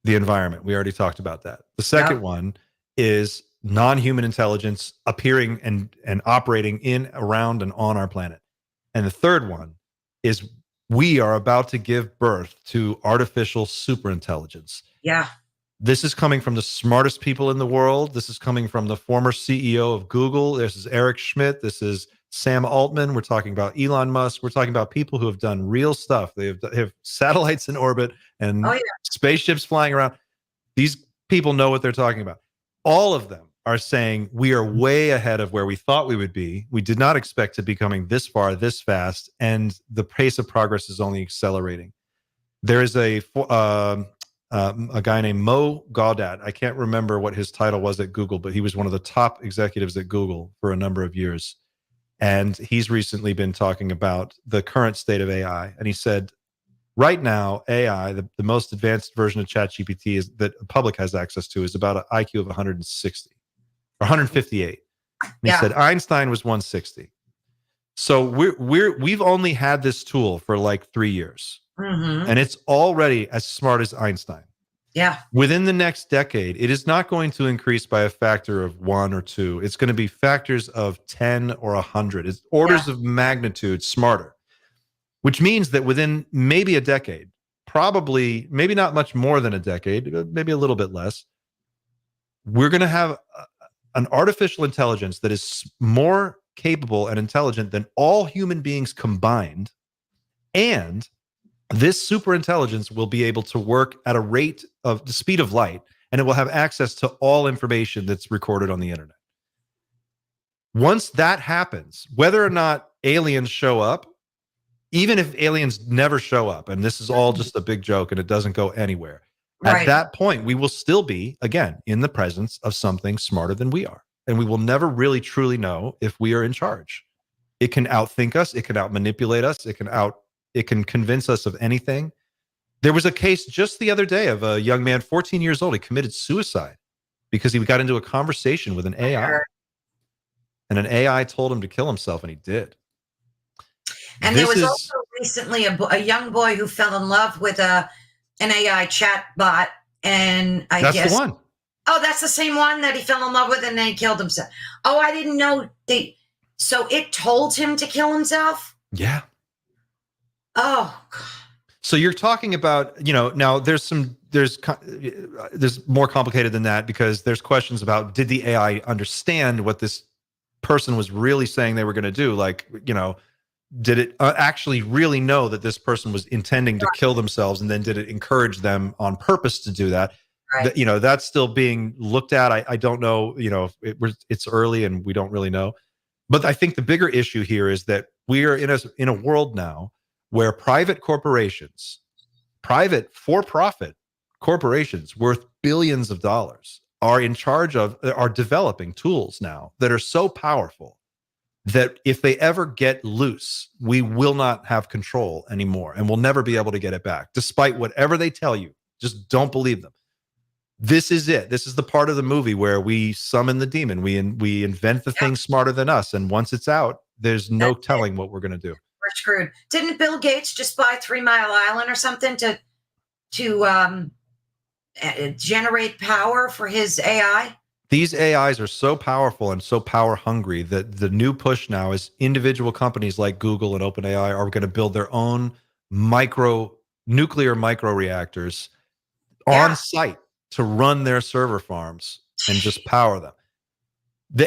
the environment. We already talked about that. The second one is non-human intelligence appearing and operating in, around, and on our planet. And the third one is we are about to give birth to artificial superintelligence. Yeah. This is coming from the smartest people in the world. This is coming from the former CEO of Google. This is Eric Schmidt. This is Sam Altman. We're talking about Elon Musk. We're talking about people who have done real stuff. They have satellites in orbit and spaceships flying around. These people know what they're talking about. All of them are saying we are way ahead of where we thought we would be. We did not expect to be coming this far, this fast, and the pace of progress is only accelerating. There is a guy named Mo Gaudat. I can't remember what his title was at Google, but he was one of the top executives at Google for a number of years. And he's recently been talking about the current state of AI. And he said, right now, AI, the most advanced version of ChatGPT is that the public has access to is about an IQ of 160 or 158. And he said Einstein was 160. So we've only had this tool for like 3 years. Mm-hmm. And it's already as smart as Einstein. Yeah. Within the next decade, it is not going to increase by a factor of 1 or 2. It's going to be factors of 10 or 100. It's orders of magnitude smarter, which means that within maybe a decade, probably maybe not much more than a decade, maybe a little bit less, we're going to have an artificial intelligence that is more capable and intelligent than all human beings combined. And this super intelligence will be able to work at a rate of the speed of light, and it will have access to all information that's recorded on the internet. Once that happens, whether or not aliens show up, even if aliens never show up, and this is all just a big joke and it doesn't go anywhere, at that point, we will still be, again, in the presence of something smarter than we are. And we will never really truly know if we are in charge. It can outthink us. It can outmanipulate us. It can convince us of anything. There was a case just the other day of a young man, 14 years old. He committed suicide because he got into a conversation with an AI. And an AI told him to kill himself, and he did. And there was also recently a young boy who fell in love with an AI chat bot. And I guess that's the one. Oh, that's the same one that he fell in love with and then he killed himself. Oh, I didn't know. So it told him to kill himself? Yeah. Oh, God. So you're talking about, now there's more complicated than that, because there's questions about, did the AI understand what this person was really saying they were going to do? Like, did it actually really know that this person was intending to kill themselves? And then did it encourage them on purpose to do that? Right. That's still being looked at. I don't know, it's early and we don't really know. But I think the bigger issue here is that we are in a world now where private corporations, private for-profit corporations worth billions of dollars are developing tools now that are so powerful that if they ever get loose, we will not have control anymore and we'll never be able to get it back. Despite whatever they tell you, just don't believe them. This is it. This is the part of the movie where we summon the demon. We invent the thing smarter than us. And once it's out, there's no telling what we're going to do. We're screwed. Didn't Bill Gates just buy 3 Mile Island or something to generate power for his AI? These AIs are so powerful and so power hungry that the new push now is individual companies like Google and OpenAI are going to build their own nuclear micro reactors on site to run their server farms and just power them.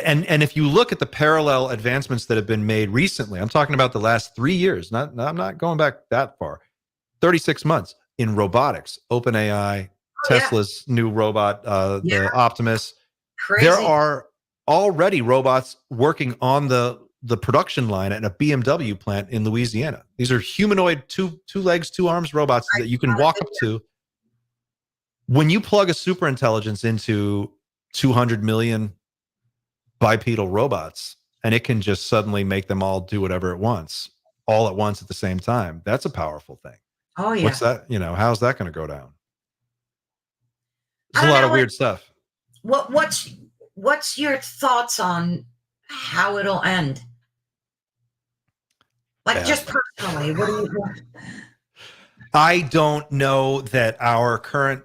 And if you look at the parallel advancements that have been made recently, I'm talking about the last 3 years, I'm not going back that far, 36 months in robotics, OpenAI, Tesla's new robot, the Optimus. Crazy. There are already robots working on the production line at a BMW plant in Louisiana. These are humanoid, two legs, 2 arms robots that you can walk up to. When you plug a super intelligence into 200 million bipedal robots, and it can just suddenly make them all do whatever it wants, all at once at the same time, that's a powerful thing. Oh, yeah. What's that? How's that going to go down? There's a lot of weird stuff. What's your thoughts on how it'll end? Like, just personally, what do you think? I don't know that our current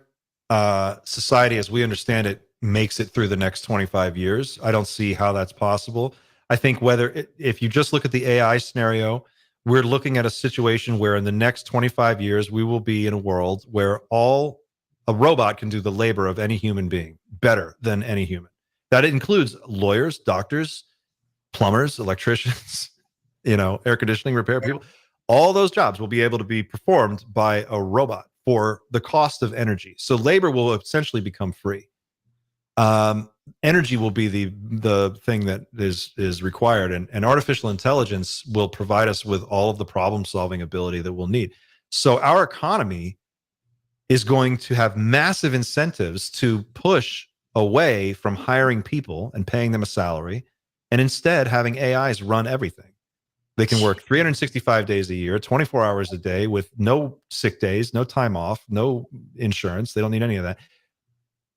society, as we understand it, makes it through the next 25 years. I don't see how that's possible. I think if you just look at the AI scenario, we're looking at a situation where in the next 25 years, we will be in a world where a robot can do the labor of any human being better than any human. That includes lawyers, doctors, plumbers, electricians, air conditioning repair people. All those jobs will be able to be performed by a robot for the cost of energy. So labor will essentially become free. Energy will be the thing that is required, and artificial intelligence will provide us with all of the problem-solving ability that we'll need. So our economy is going to have massive incentives to push away from hiring people and paying them a salary, and instead having AIs run everything. They can work 365 days a year, 24 hours a day with no sick days, no time off, no insurance. They don't need any of that.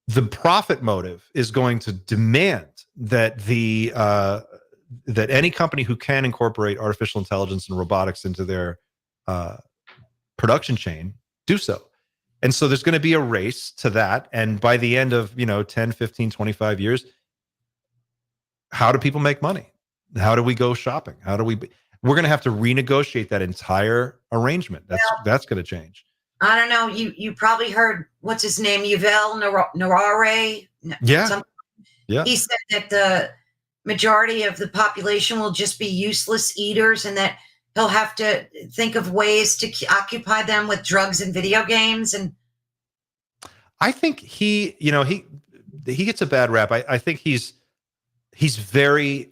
The profit motive is going to demand that that any company who can incorporate artificial intelligence and robotics into their production chain do so. And so there's going to be a race to that. And by the end of 10, 15, 25 years, how do people make money? How do we go shopping? We're going to have to renegotiate that entire arrangement. That's going to change. I don't know. You probably heard, what's his name? Yuval Noah. Yeah. He said that the majority of the population will just be useless eaters, and that he'll have to think of ways to occupy them with drugs and video games. And I think he gets a bad rap. I think he's very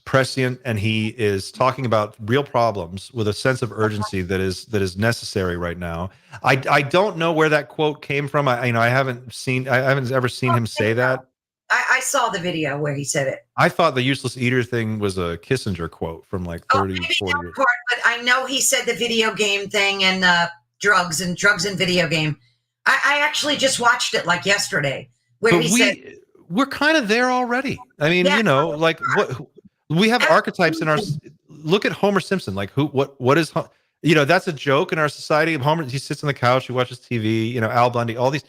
prescient, and he is talking about real problems with a sense of urgency that is necessary right now. I don't know where that quote came from. I haven't ever seen him say that. I saw the video where he said it. I thought the useless eater thing was a Kissinger quote from like 30, 40 years. But I know he said the video game thing and drugs and video game. I actually just watched it like yesterday, where we're kind of there already. I mean, what we have archetypes in our. Look at Homer Simpson. Like what is that's a joke in our society. Homer, he sits on the couch, he watches TV. Al Bundy, all these.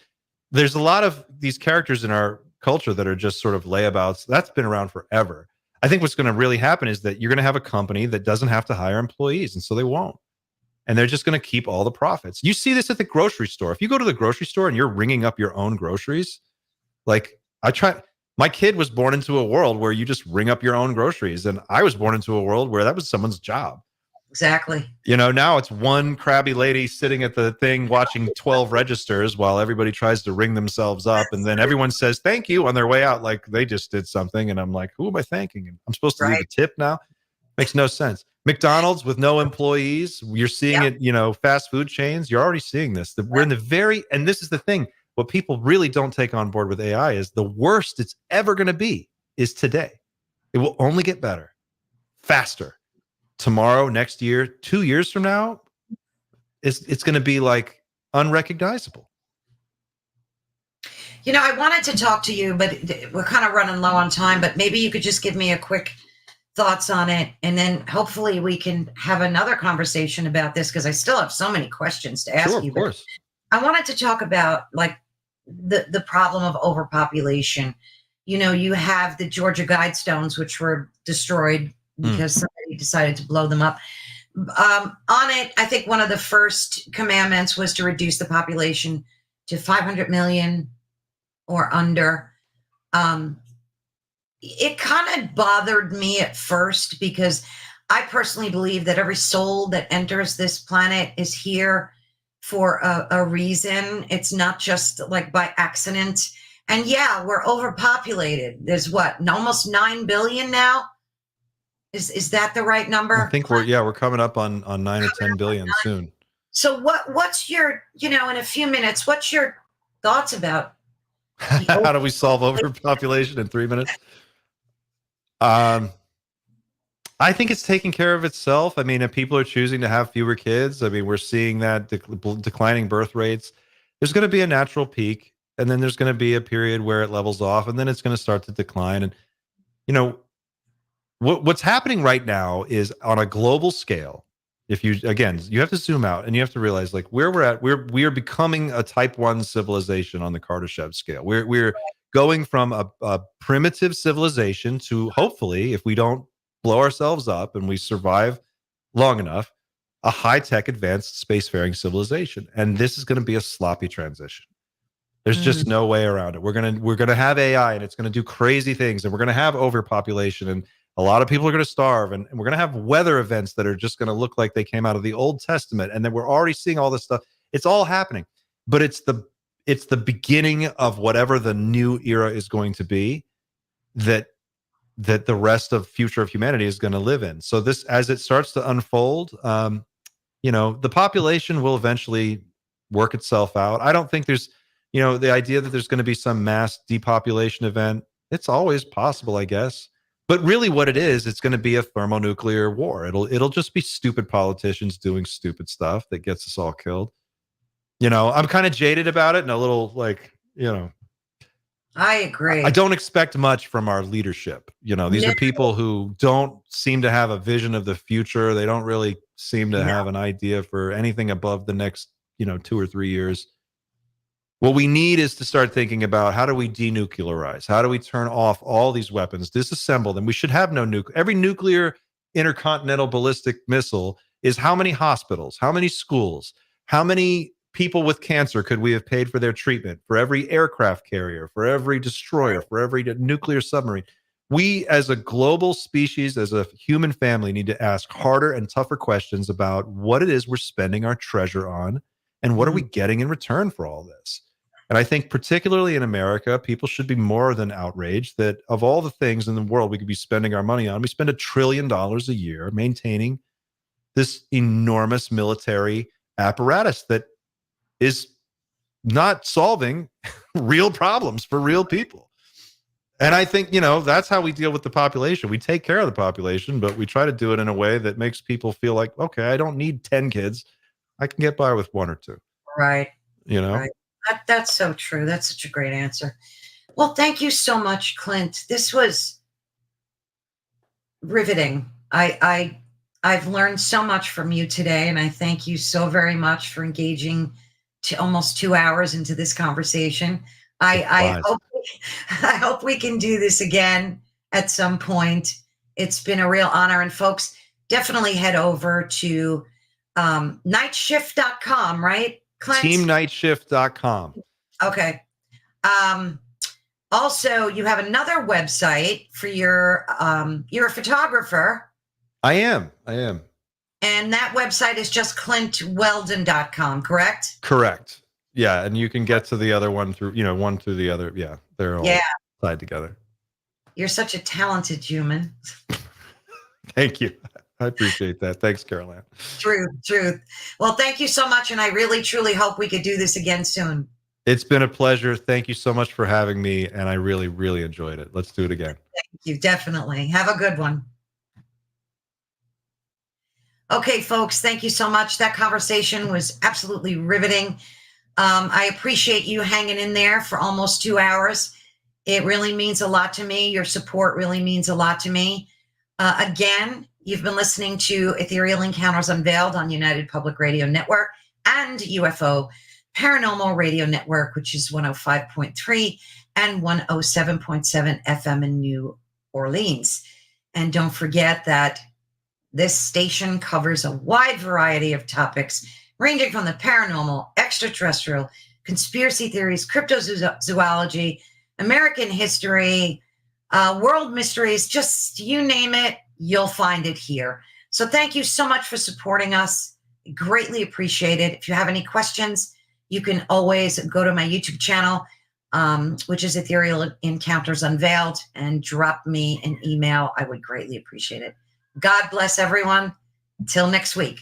There's a lot of these characters in our culture that are just sort of layabouts. That's been around forever. I think what's going to really happen is that you're going to have a company that doesn't have to hire employees, and so they won't. And they're just going to keep all the profits. You see this at the grocery store. If you go to the grocery store and you're ringing up your own groceries, my kid was born into a world where you just ring up your own groceries. And I was born into a world where that was someone's job. Exactly. Now it's one crabby lady sitting at the thing watching 12 registers while everybody tries to ring themselves up. And then everyone says thank you on their way out, like they just did something. And I'm like, who am I thanking? And I'm supposed to leave a Right. tip now? Makes no sense. McDonald's with no employees. You're seeing Yep. it, fast food chains. You're already seeing this. We're in and this is the thing. What people really don't take on board with AI is the worst it's ever going to be is today. It will only get better, faster. Tomorrow, next year, 2 years from now, it's going to be like unrecognizable. I wanted to talk to you, but we're kind of running low on time, but maybe you could just give me a quick thoughts on it. And then hopefully we can have another conversation about this, because I still have so many questions to ask you. Of course. I wanted to talk about like the problem of overpopulation. You have the Georgia Guidestones, which were destroyed because somebody decided to blow them up. On it, I think one of the first commandments was to reduce the population to 500 million or under. It kind of bothered me at first because I personally believe that every soul that enters this planet is here for a reason. It's not just like by accident. And yeah, we're overpopulated. There's almost 9 billion now. Is that the right number? I think we're coming up on 9 or 10 billion soon. So what's your, in a few minutes, what's your thoughts about how do we solve overpopulation in 3 minutes? I think it's taking care of itself. I mean, if people are choosing to have fewer kids, I mean, we're seeing that declining birth rates. There's going to be a natural peak, and then there's going to be a period where it levels off, and then it's going to start to decline. And what's happening right now is on a global scale. If you have to zoom out and you have to realize like where we're at. We are becoming a type 1 civilization on the Kardashev scale. We're going from a primitive civilization to, hopefully, if we don't blow ourselves up and we survive long enough, a high-tech advanced spacefaring civilization. And this is going to be a sloppy transition. There's just no way around it. We're gonna have AI, and it's going to do crazy things, and we're going to have overpopulation, and a lot of people are going to starve, and we're going to have weather events that are just going to look like they came out of the Old Testament. And then we're already seeing all this stuff. It's all happening, but it's the beginning of whatever the new era is going to be that the rest of future of humanity is going to live in. So this, as it starts to unfold, the population will eventually work itself out. I don't think there's, the idea that there's going to be some mass depopulation event. It's always possible, I guess. But really what it is, it's going to be a thermonuclear war. It'll just be stupid politicians doing stupid stuff that gets us all killed. I'm kind of jaded about it and a little like, I agree. I don't expect much from our leadership. These are people who don't seem to have a vision of the future. They don't really seem to have an idea for anything above the next, 2 or 3 years. What we need is to start thinking about how do we denuclearize? How do we turn off all these weapons, disassemble them? We should have no nuke. Every nuclear intercontinental ballistic missile is how many hospitals, how many schools, how many people with cancer could we have paid for their treatment, for every aircraft carrier, for every destroyer, for every nuclear submarine. We as a global species, as a human family, need to ask harder and tougher questions about what it is we're spending our treasure on and what are we getting in return for all this. And I think particularly in America, people should be more than outraged that of all the things in the world we could be spending our money on, we spend $1 trillion a year maintaining this enormous military apparatus that is not solving real problems for real people. And I think, that's how we deal with the population. We take care of the population, but we try to do it in a way that makes people feel like, okay, I don't need 10 kids. I can get by with 1 or 2. Right. Right. That's so true. That's such a great answer. Well, thank you so much, Clint. This was riveting. I've learned so much from you today, and I thank you so very much for engaging to almost 2 hours into this conversation. I hope we can do this again at some point. It's been a real honor. And folks, definitely head over to nightshift.com, right, Clint? Teamnightshift.com. Okay. Also, you have another website for you're a photographer. I am. And that website is just clintweldon.com, correct? Correct. Yeah, and you can get to the other one through, one through the other. Yeah, they're all tied together. You're such a talented human. Thank you. I appreciate that. Thanks, Caroline. Truth. Well, thank you so much. And I really, truly hope we could do this again soon. It's been a pleasure. Thank you so much for having me. And I really, really enjoyed it. Let's do it again. Thank you. Definitely. Have a good one. Okay, folks, thank you so much. That conversation was absolutely riveting. I appreciate you hanging in there for almost 2 hours. It really means a lot to me. Your support really means a lot to me. Again, you've been listening to Ethereal Encounters Unveiled on United Public Radio Network and UFO Paranormal Radio Network, which is 105.3 and 107.7 FM in New Orleans. And don't forget that this station covers a wide variety of topics, ranging from the paranormal, extraterrestrial, conspiracy theories, cryptozoology, American history, world mysteries, just you name it, you'll find it here. So thank you so much for supporting us. Greatly appreciate it. If you have any questions, you can always go to my YouTube channel, which is Ethereal Encounters Unveiled, and drop me an email. I would greatly appreciate it. God bless everyone. Till next week.